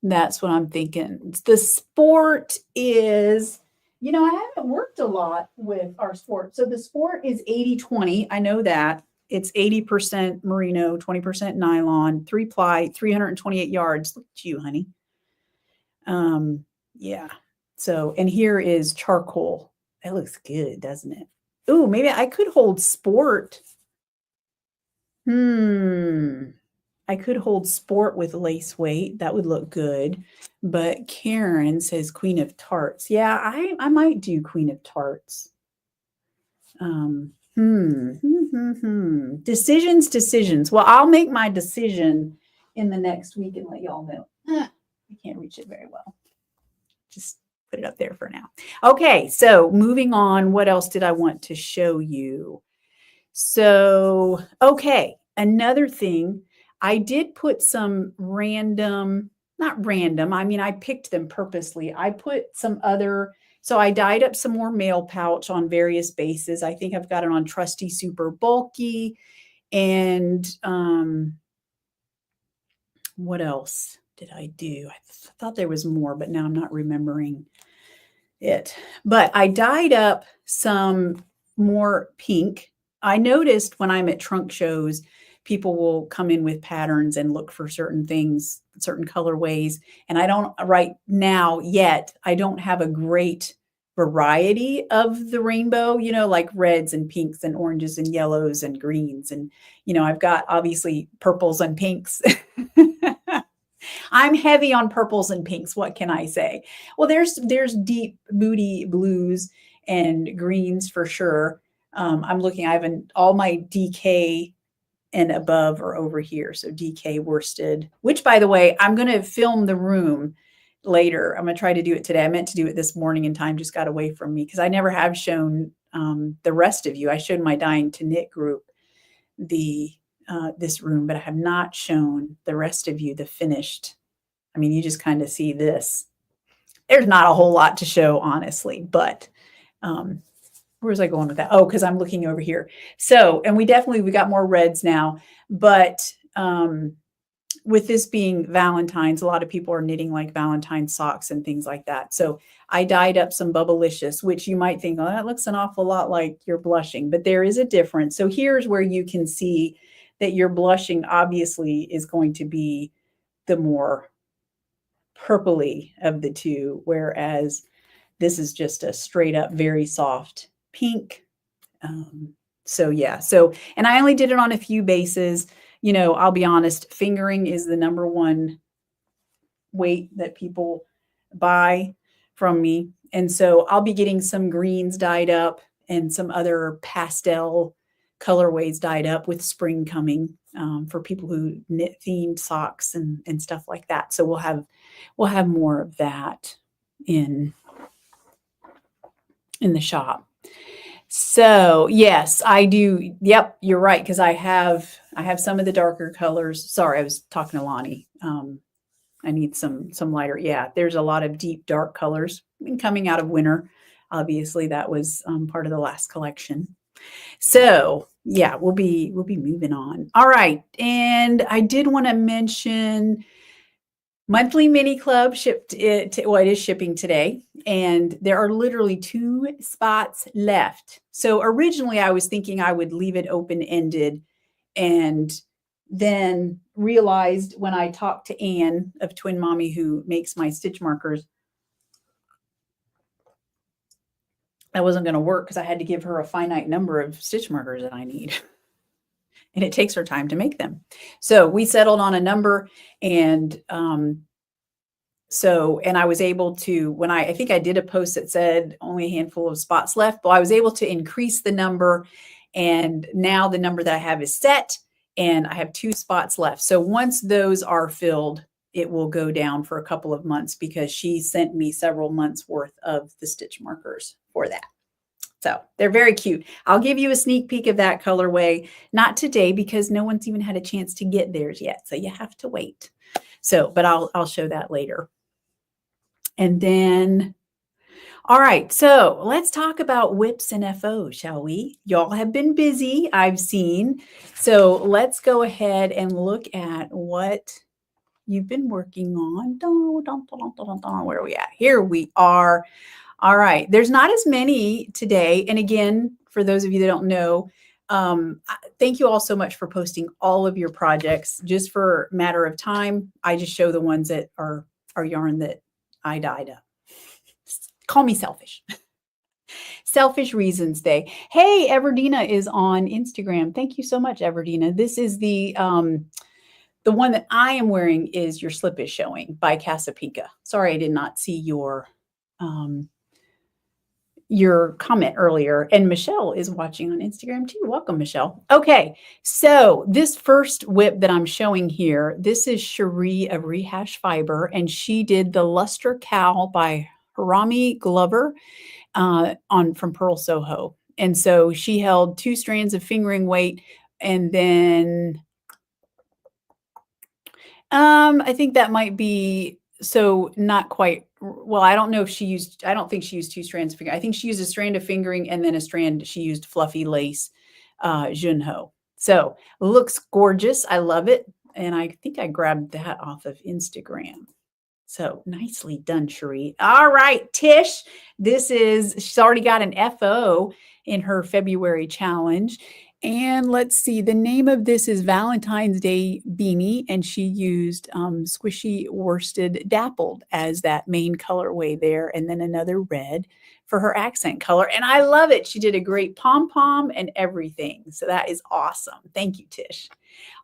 that's what I'm thinking. The sport is, I haven't worked a lot with our sport. So the sport is 80-20. I know that. It's 80% merino, 20% nylon, 3-ply, 328 yards. Look at you, honey. Yeah. So, and here is charcoal. That looks good, doesn't it? Ooh, maybe I could hold sport. I could hold sport with lace weight. That would look good. But Karen says Queen of Tarts. Yeah, I might do Queen of Tarts. Decisions. Well, I'll make my decision in the next week and let y'all know. I can't reach it very well. Just put it up there for now. Okay, so moving on. What else did I want to show you? So, okay, another thing, I did put some not random, I mean, I picked them purposely. I put some other, so I dyed up some more mail pouch on various bases. I think I've got it on Trusty Super Bulky. And what else did I do? I thought there was more, but now I'm not remembering it. But I dyed up some more pink. I noticed when I'm at trunk shows, people will come in with patterns and look for certain things, certain colorways. And I don't right now yet, I don't have a great variety of the rainbow, like reds and pinks and oranges and yellows and greens. And, I've got obviously purples and pinks. I'm heavy on purples and pinks. What can I say? Well, there's deep, moody blues and greens for sure. I'm looking, I have all my DK and above are over here. So DK worsted, which by the way, I'm going to film the room later. I'm going to try to do it today. I meant to do it this morning and time just got away from me because I never have shown the rest of you. I showed my Dying to Knit group this room, but I have not shown the rest of you the finished. I mean, you just kind of see this. There's not a whole lot to show, honestly, but where was I going with that? Oh, because I'm looking over here. So, and we got more reds now, but with this being Valentine's, a lot of people are knitting like Valentine's socks and things like that. So I dyed up some Bubblicious, which you might think, oh, that looks an awful lot like you're blushing, but there is a difference. So here's where you can see that your blushing obviously is going to be the more purpley of the two, whereas this is just a straight up, very soft pink. So yeah, and I only did it on a few bases. you know, I'll be honest, fingering is the number one weight that people buy from me. And so I'll be getting some greens dyed up and some other pastel colorways dyed up with spring coming, for people who knit themed socks and stuff like that. So we'll have more of that in the shop. So yes, I do. Yep, you're right, because I have some of the darker colors. Sorry, I was talking to Lonnie. I need some lighter. Yeah, there's a lot of deep dark colors coming out of winter. Obviously, that was part of the last collection. So yeah, we'll be moving on. All right, and I did want to mention monthly mini club shipped it. Well, it is shipping today, and there are literally 2 spots left. So originally, I was thinking I would leave it open ended, and then realized when I talked to Anne of Twin Mommy, who makes my stitch markers, that wasn't going to work because I had to give her a finite number of stitch markers that I need. And it takes her time to make them. So we settled on a number, and and I was able to, when I think I did a post that said only a handful of spots left, but I was able to increase the number. And now the number that I have is set, and I have 2 spots left. So once those are filled, it will go down for a couple of months, because she sent me several months worth of the stitch markers for that. So they're very cute. I'll give you a sneak peek of that colorway, not today because no one's even had a chance to get theirs yet. So you have to wait. So, but I'll show that later. And then, all right, so let's talk about whips and FO, shall we? Y'all have been busy, I've seen. So let's go ahead and look at what you've been working on. Where are we at? Here we are. All right, there's not as many today. And again, for those of you that don't know, thank you all so much for posting all of your projects. Just for a matter of time, I just show the ones that are yarn that I dyed up. Call me selfish. Selfish Reasons Day. Hey, Everdina is on Instagram. Thank you so much, Everdina. This is the one that I am wearing is Your Slip is Showing by Casapinka. Sorry, I did not see your comment earlier. And Michelle is watching on Instagram too. Welcome, Michelle. Okay, so this first whip that I'm showing here, this is Cherie of Rehash Fiber, and she did the Luster Cowl by Harami Glover from Pearl Soho. And so she held 2 strands of fingering weight, and then I think that might be, so not quite, well, I don't know if I don't think she used 2 strands of fingering. I think she used a strand of fingering, and then a strand, she used fluffy lace Junho. So looks gorgeous. I love it. And I think I grabbed that off of Instagram. So nicely done, Cherie. All right, Tish, she's already got an FO in her February challenge. And let's see, the name of this is Valentine's Day Beanie, and she used Squishy Worsted Dappled as that main colorway there, and then another red for her accent color. And I love it. She did a great pom-pom and everything. So that is awesome. Thank you, Tish.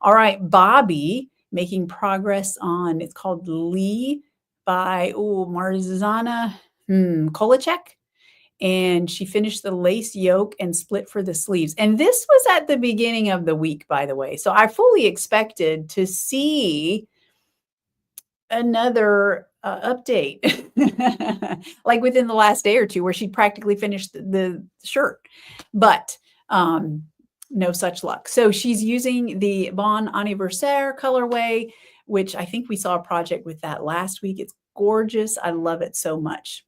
All right, Bobby, making progress on, it's called Lee by Marzana Kolacek. And she finished the lace yoke and split for the sleeves. And this was at the beginning of the week, by the way. So I fully expected to see another update, like within the last day or two, where she'd practically finished the shirt. But no such luck. So she's using the Bon Anniversaire colorway, which I think we saw a project with that last week. It's gorgeous. I love it so much.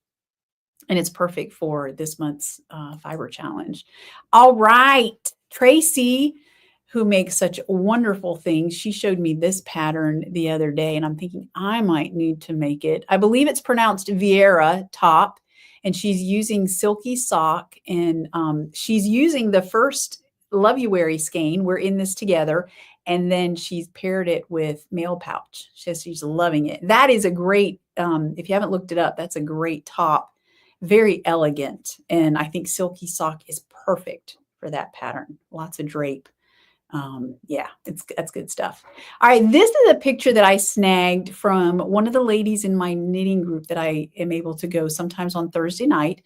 And it's perfect for this month's fiber challenge. All right, Tracy, who makes such wonderful things. She showed me this pattern the other day, and I'm thinking I might need to make it. I believe it's pronounced Vieira top, and she's using silky sock, and she's using the first Love You Weary skein. We're in this together. And then she's paired it with mail pouch. She's loving it. That is a great, if you haven't looked it up, that's a great top. Very elegant. And I think silky sock is perfect for that pattern. Lots of drape. Yeah, that's good stuff. All right, this is a picture that I snagged from one of the ladies in my knitting group that I am able to go sometimes on Thursday night.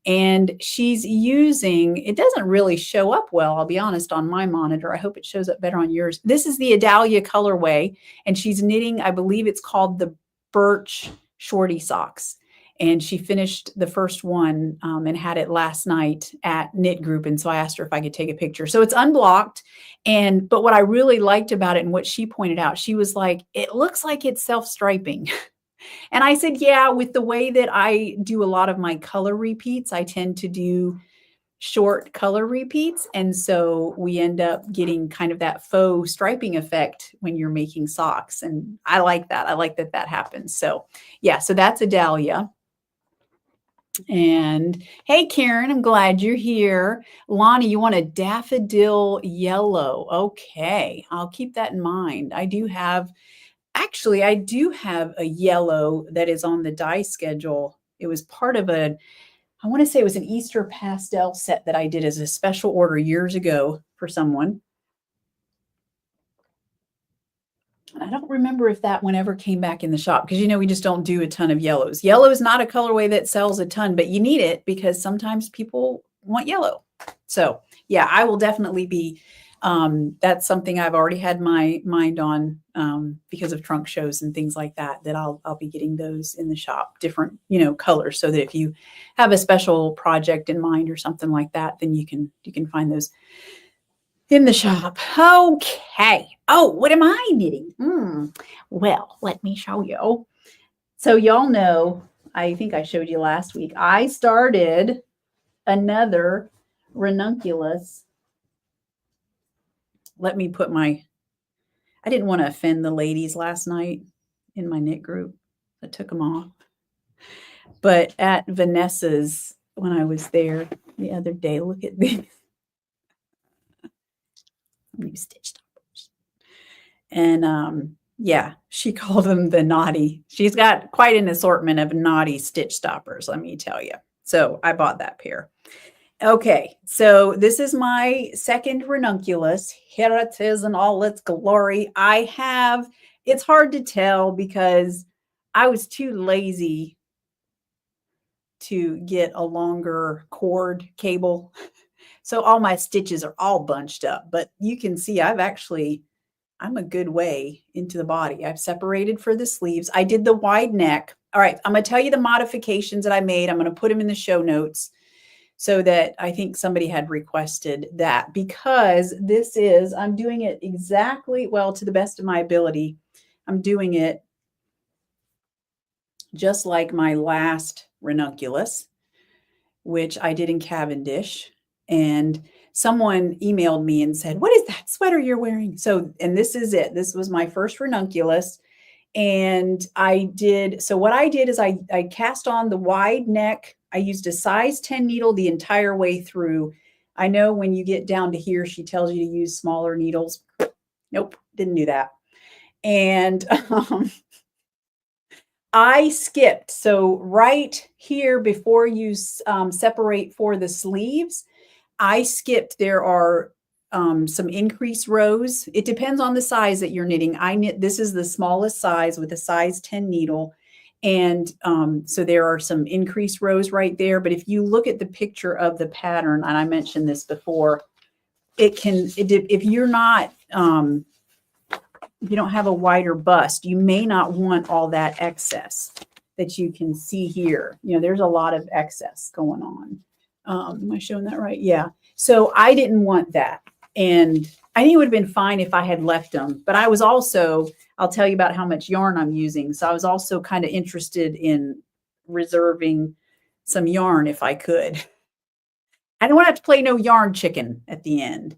And she's using, it doesn't really show up well, I'll be honest, on my monitor. I hope it shows up better on yours. This is the Adalia colorway, and she's knitting, I believe it's called the Birch Shorty Socks. And she finished the first one and had it last night at Knit Group. And so I asked her if I could take a picture. So it's unblocked. But what I really liked about it and what she pointed out, she was like, it looks like it's self-striping. And I said, yeah, with the way that I do a lot of my color repeats, I tend to do short color repeats. And so we end up getting kind of that faux striping effect when you're making socks. And I like that. I like that that happens. So yeah, so that's Adalia. And hey, Karen, I'm glad you're here. Lonnie, you want a daffodil yellow. Okay, I'll keep that in mind. I do have a yellow that is on the dye schedule. It was part of I want to say it was an Easter pastel set that I did as a special order years ago for someone. I don't remember if that one ever came back in the shop because, we just don't do a ton of yellows. Yellow is not a colorway that sells a ton, but you need it because sometimes people want yellow. So yeah, I will definitely be, that's something I've already had my mind on because of trunk shows and things like that, that I'll be getting those in the shop, different, colors, so that if you have a special project in mind or something like that, then you can find those in the shop. Okay. Oh, what am I knitting? Well, let me show you. So y'all know, I think I showed you last week, I started another Ranunculus. Let me put I didn't want to offend the ladies last night in my knit group. I took them off. But at Vanessa's, when I was there the other day, look at these. New stitch stoppers. And yeah, she called them the naughty. She's got quite an assortment of naughty stitch stoppers, let me tell you. So I bought that pair. Okay, so this is my second Ranunculus. Here it is in all its glory. It's hard to tell because I was too lazy to get a longer cord cable. So all my stitches are all bunched up, but you can see I'm a good way into the body. I've separated for the sleeves. I did the wide neck. All right, I'm going to tell you the modifications that I made. I'm going to put them in the show notes, so that I think somebody had requested that, because I'm doing it exactly, well, to the best of my ability. I'm doing it just like my last Ranunculus, which I did in Cavendish. And someone emailed me and said, what is that sweater you're wearing? And this is it. This was my first Ranunculus. And what I did is I cast on the wide neck. I used a size 10 needle the entire way through. I know when you get down to here, she tells you to use smaller needles. Nope, didn't do that. And I skipped. So right here, before you separate for the sleeves, I skipped. There are some increased rows. It depends on the size that you're knitting. This is the smallest size with a size 10 needle. And so there are some increased rows right there. But if you look at the picture of the pattern, and I mentioned this before, if you're not, if you don't have a wider bust, you may not want all that excess that you can see here. There's a lot of excess going on. Am I showing that right? Yeah. So I didn't want that. And I think it would have been fine if I had left them. But I was also, I'll tell you about how much yarn I'm using. So I was also kind of interested in reserving some yarn if I could. I don't want to have to play no yarn chicken at the end.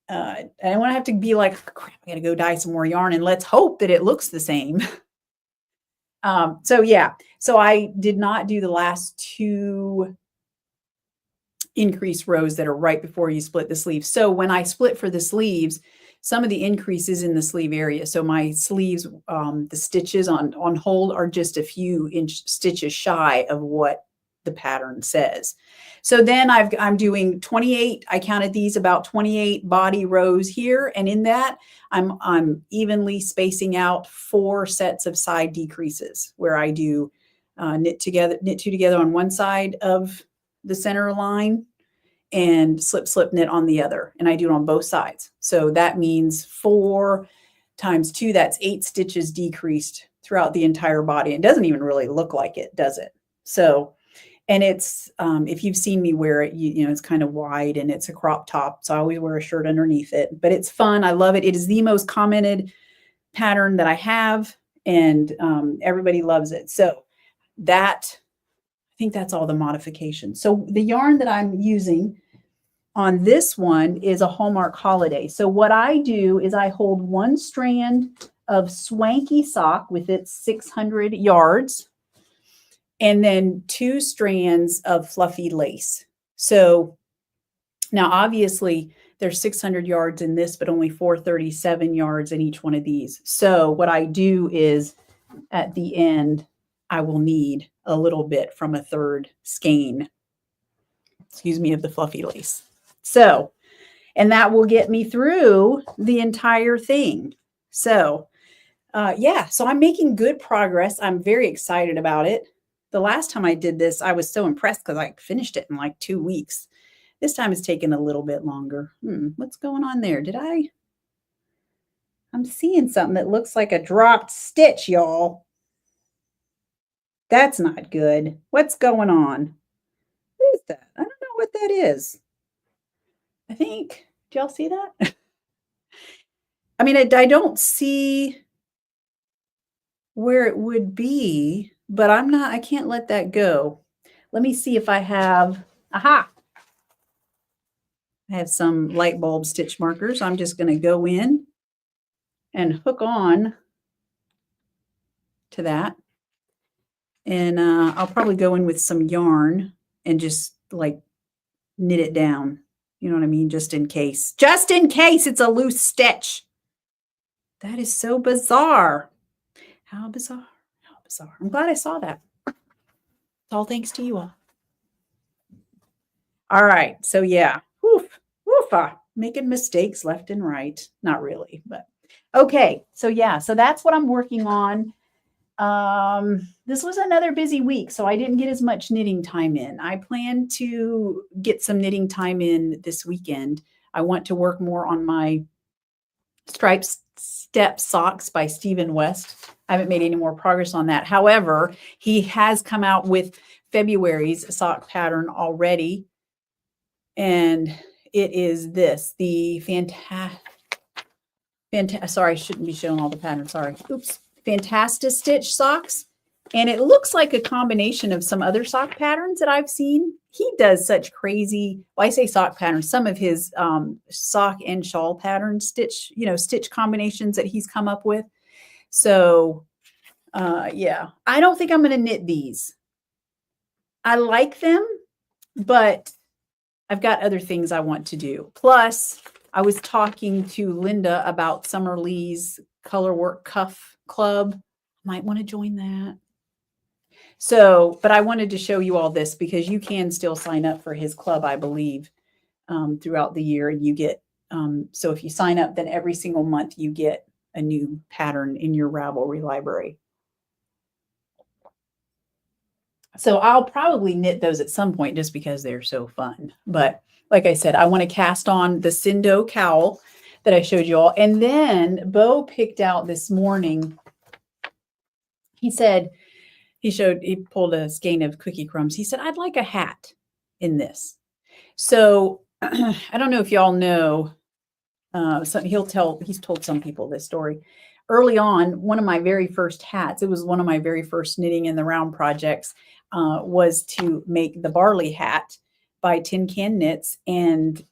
I don't want to have to be like, crap, I got to go dye some more yarn and let's hope that it looks the same. So yeah, so I did not do the last two increase rows that are right before you split the sleeves. So when I split for the sleeves, some of the increases in the sleeve area. So my sleeves, the stitches on hold are just a few stitches shy of what the pattern says. So then I'm doing 28. I counted these about 28 body rows here. And in that, I'm evenly spacing out 4 sets of side decreases where I do knit two together on one side of the center line and slip, slip, knit on the other. And I do it on both sides. So that means 4 times 2, that's 8 stitches decreased throughout the entire body. It doesn't even really look like it, does it? So, and it's, if you've seen me wear it, you know, it's kind of wide and it's a crop top. So I always wear a shirt underneath it, but it's fun. I love it. It is the most commented pattern that I have, and everybody loves it. So that, I think that's all the modifications. So the yarn that I'm using on this one is a Hallmark Holiday. So what I do is I hold 1 strand of Swanky sock with its 600 yards, and then 2 strands of fluffy lace. So now obviously there's 600 yards in this, but only 437 yards in each one of these. So what I do is at the end, I will need a little bit from a 3rd skein, excuse me, of the fluffy lace. So, and that will get me through the entire thing. So, yeah, so I'm making good progress. I'm very excited about it. The last time I did this, I was so impressed because I finished it in like 2 weeks. This time it's taken a little bit longer. What's going on there? I'm seeing something that looks like a dropped stitch, y'all. That's not good. What's going on? What is that? I don't know what that is. I think, do y'all see that? I mean, I don't see where it would be, but I can't let that go. Let me see if I have, aha. I have some light bulb stitch markers. I'm just going to go in and hook on to that. And I'll probably go in with some yarn and just like knit it down. You know what I mean? Just in case it's a loose stitch. That is so bizarre. How bizarre. How bizarre. I'm glad I saw that. It's all thanks to you all. All right. So yeah. Making mistakes left and right. Not really, but okay. So yeah. So that's what I'm working on. This was another busy week, so I didn't get as much knitting time in. I plan to get some knitting time in this weekend. I want to work more on my striped step socks by Stephen West. I haven't made any more progress on that. However, he has come out with February's sock pattern already, and it is this, the sorry, I shouldn't be showing all the patterns. Sorry. Oops. Fantastic Stitch socks. And it looks like a combination of some other sock patterns that I've seen. He does such crazy, well, I say sock patterns, some of his sock and shawl pattern stitch combinations that he's come up with. So yeah, I don't think I'm going to knit these. I like them, but I've got other things I want to do. Plus, I was talking to Linda about Summer Lee's Color Work Cuff Club. Might want to join that. So, but I wanted to show you all this because you can still sign up for his club, I believe, throughout the year. And you get, so if you sign up, then every single month you get a new pattern in your Ravelry library. So I'll probably knit those at some point just because they're so fun. But like I said, I want to cast on the Cindo cowl that I showed you all. And then Bo picked out this morning, he said, he pulled a skein of cookie crumbs. He said, I'd like a hat in this. So I don't know if y'all know, he's told some people this story. Early on, one of my very first hats, it was one of my very first knitting in the round projects, was to make the barley hat by Tin Can Knits. And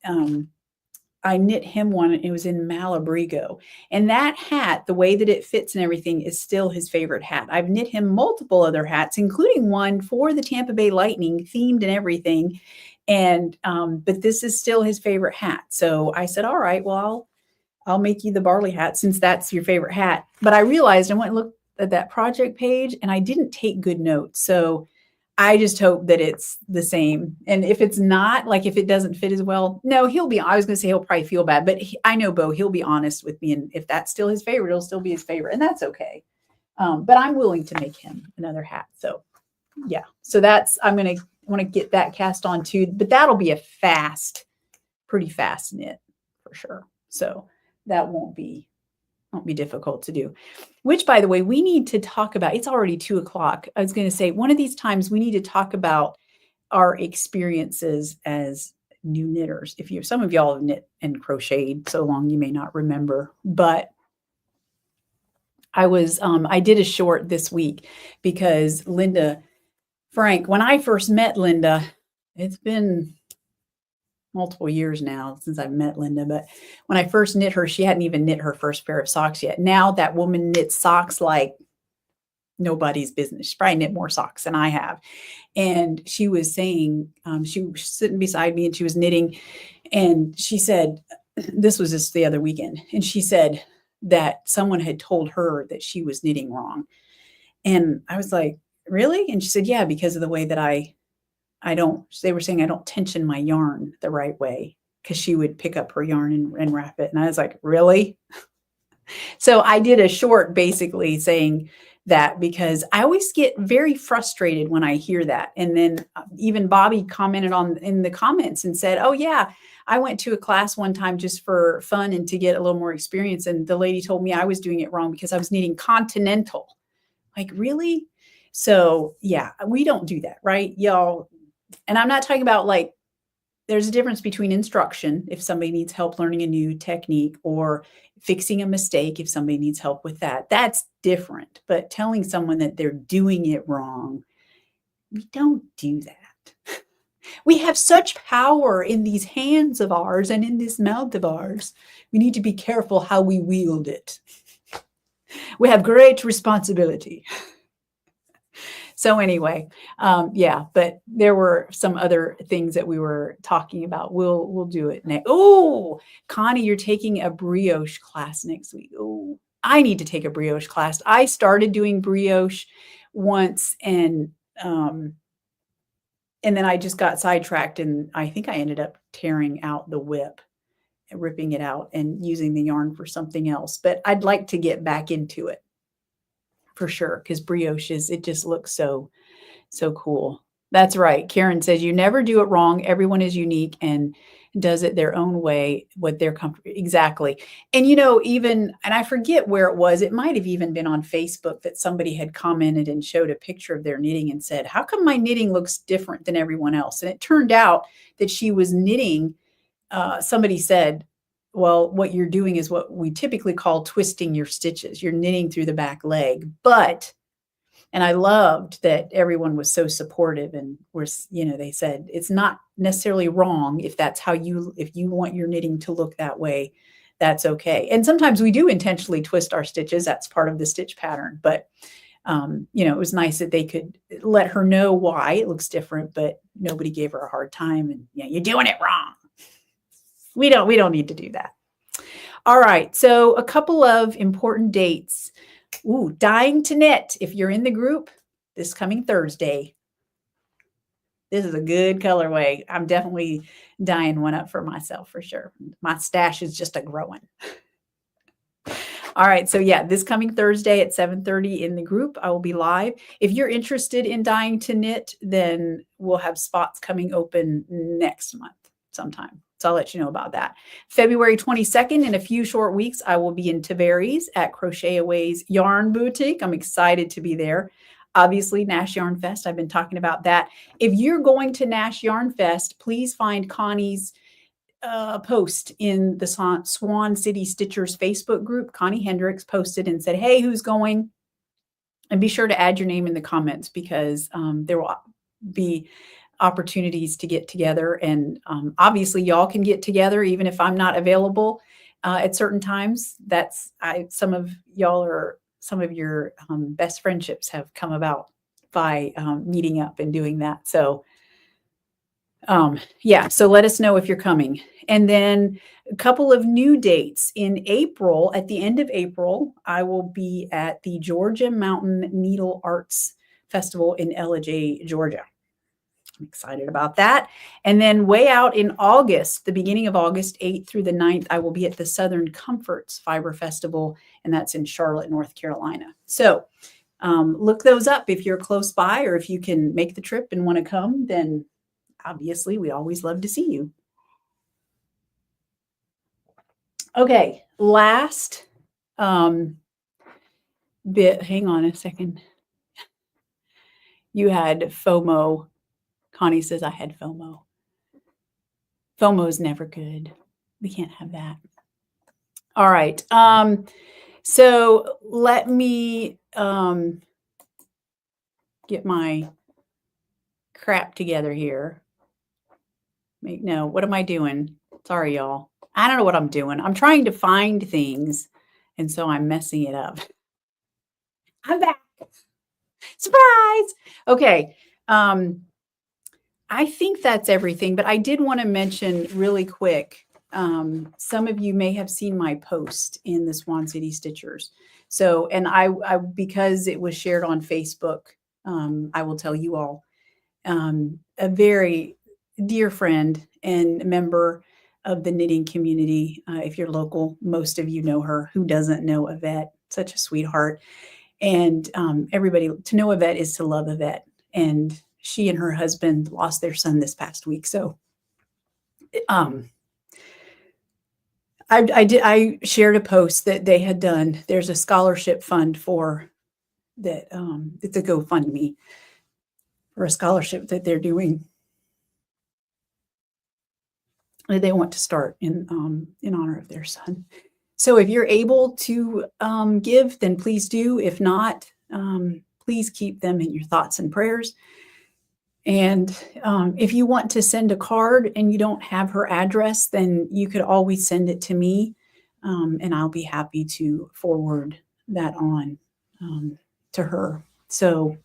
I knit him one. It was in Malabrigo. And that hat, the way that it fits and everything, is still his favorite hat. I've knit him multiple other hats, including one for the Tampa Bay Lightning, themed and everything. And but this is still his favorite hat. So I said, all right, well, I'll make you the barley hat since that's your favorite hat. But I realized I went and looked at that project page and I didn't take good notes. So I just hope that it's the same. And if it's not, like if it doesn't fit as well, no, I was going to say he'll probably feel bad, but I know Bo, he'll be honest with me. And if that's still his favorite, it'll still be his favorite. And that's okay. But I'm willing to make him another hat. So yeah, so I want to get that cast on too, but that'll be a pretty fast knit for sure. So that won't be difficult to do, which by the way, we need to talk about. It's already 2:00. I was going to say one of these times we need to talk about our experiences as new knitters. Some of y'all have knit and crocheted so long, you may not remember, but I did a short this week because Linda Frank, when I first met Linda, it's been multiple years now since I've met Linda, but when I first knit her, she hadn't even knit her first pair of socks yet. Now that woman knits socks like nobody's business. She probably knit more socks than I have. And she was saying, she was sitting beside me and she was knitting, and she said, this was just the other weekend, and she said that someone had told her that she was knitting wrong. And I was like, really? And she said, yeah, because of the way that they were saying I don't tension my yarn the right way, because she would pick up her yarn and wrap it. And I was like, really? So I did a short basically saying that, because I always get very frustrated when I hear that. And then even Bobby commented in the comments and said, oh yeah, I went to a class one time just for fun and to get a little more experience. And the lady told me I was doing it wrong because I was knitting continental. Like, really? So yeah, we don't do that, right, y'all? And I'm not talking about like, there's a difference between instruction if somebody needs help learning a new technique, or fixing a mistake if somebody needs help with that. That's different. But telling someone that they're doing it wrong, we don't do that. We have such power in these hands of ours and in this mouth of ours. We need to be careful how we wield it. We have great responsibility. So anyway, yeah, but there were some other things that we were talking about. We'll do it next. Oh, Connie, you're taking a brioche class next week. Oh, I need to take a brioche class. I started doing brioche once, and then I just got sidetracked, and I think I ended up tearing out the whip, ripping it out, and using the yarn for something else. But I'd like to get back into it for sure, because brioche it just looks so cool. That's right. Karen says you never do it wrong. Everyone is unique and does it their own way, what they're comfortable. Exactly. And and I forget where it was. It might have even been on Facebook that somebody had commented and showed a picture of their knitting and said, how come my knitting looks different than everyone else? And it turned out that she was knitting. Somebody said, well, what you're doing is what we typically call twisting your stitches. You're knitting through the back leg. And I loved that everyone was so supportive, and they said it's not necessarily wrong if you want your knitting to look that way, that's okay. And sometimes we do intentionally twist our stitches. That's part of the stitch pattern. But it was nice that they could let her know why it looks different, but nobody gave her a hard time. And you're doing it wrong. We don't need to do that. All right. So a couple of important dates. Ooh, Dying to Knit. If you're in the group, this coming Thursday. This is a good colorway. I'm definitely dyeing one up for myself for sure. My stash is just a growing. All right. So yeah, this coming Thursday at 7:30 in the group, I will be live. If you're interested in Dying to Knit, then we'll have spots coming open next month sometime. So I'll let you know about that. February 22nd, in a few short weeks, I will be in Tavares at Crochet Aweigh's Yarn Boutique. I'm excited to be there. Obviously, Nash Yarn Fest, I've been talking about that. If you're going to Nash Yarn Fest, please find Connie's post in the Swan City Stitchers Facebook group. Connie Hendricks posted and said, hey, who's going? And be sure to add your name in the comments, because there will be opportunities to get together. And obviously y'all can get together even if I'm not available at certain times. Some of your best friendships have come about by meeting up and doing that. So yeah, so let us know if you're coming. And then a couple of new dates in April. At the end of April, I will be at the Georgia Mountain Needle Arts Festival in Ellijay, Georgia. I'm excited about that. And then way out in August, the beginning of August 8th through the 9th, I will be at the Southern Comforts Fiber Festival, and that's in Charlotte, North Carolina. So look those up if you're close by, or if you can make the trip and want to come, then obviously we always love to see you. Okay, last bit. Hang on a second. You had FOMO. Connie says I had FOMO. FOMO is never good. We can't have that. All right. So let me get my crap together here. No, what am I doing? Sorry, y'all. I don't know what I'm doing. I'm trying to find things, and so I'm messing it up. I'm back. Surprise! Okay. I think that's everything, but I did want to mention really quick. Some of you may have seen my post in the Swan City Stitchers. So, and I because it was shared on Facebook, I will tell you all, a very dear friend and member of the knitting community. If you're local, most of you know her. Who doesn't know Yvette? Such a sweetheart. And everybody, to know Yvette is to love Yvette. And she and her husband lost their son this past week. So I shared a post that they had done. There's a scholarship fund for that. It's a GoFundMe for a scholarship that they're doing. They want to start in honor of their son. So if you're able to give, then please do. If not, please keep them in your thoughts and prayers. And if you want to send a card and you don't have her address, then you could always send it to me, and I'll be happy to forward that on to her. So,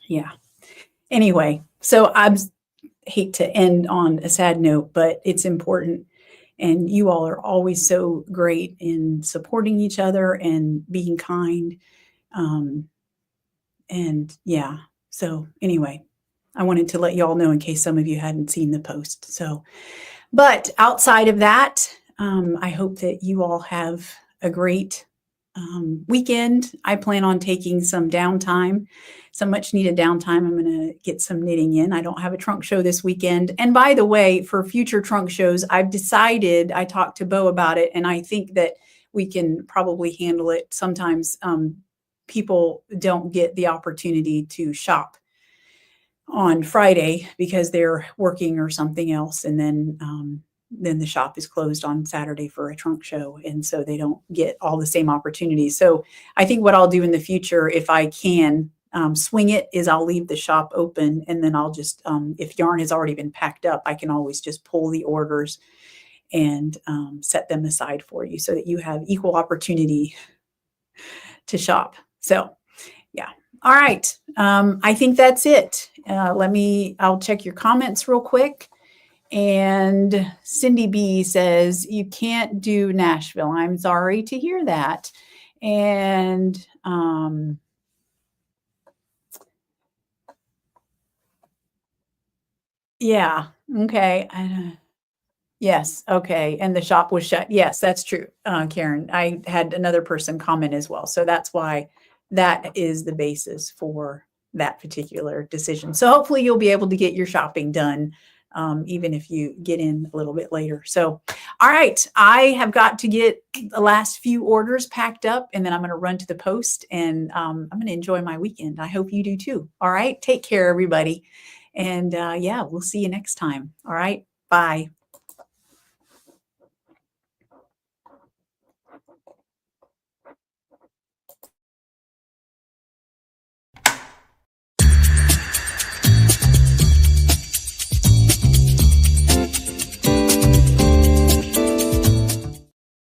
yeah. Anyway, so I hate to end on a sad note, but it's important. And you all are always so great in supporting each other and being kind. And yeah, so anyway, I wanted to let you all know in case some of you hadn't seen the post. So, but outside of that, I hope that you all have a great weekend. I plan on taking some downtime, some much needed downtime. I'm going to get some knitting in. I don't have a trunk show this weekend. And by the way, for future trunk shows, I've decided, I talked to Bo about it, and I think that we can probably handle it. Sometimes people don't get the opportunity to shop on Friday because they're working or something else. And then the shop is closed on Saturday for a trunk show. And so they don't get all the same opportunities. So I think what I'll do in the future, if I can swing it, is I'll leave the shop open, and then I'll just, if yarn has already been packed up, I can always just pull the orders and set them aside for you so that you have equal opportunity to shop. So yeah. All right. I think that's it. I'll check your comments real quick. And Cindy B says, you can't do Nashville. I'm sorry to hear that. And yeah, okay. Yes, okay. And the shop was shut. Yes, that's true, Karen. I had another person comment as well. So that's why that is the basis for that particular decision. So hopefully you'll be able to get your shopping done, even if you get in a little bit later. So, all right, I have got to get the last few orders packed up, and then I'm going to run to the post, and I'm going to enjoy my weekend. I hope you do too. All right, take care, everybody. And yeah, we'll see you next time. All right, bye.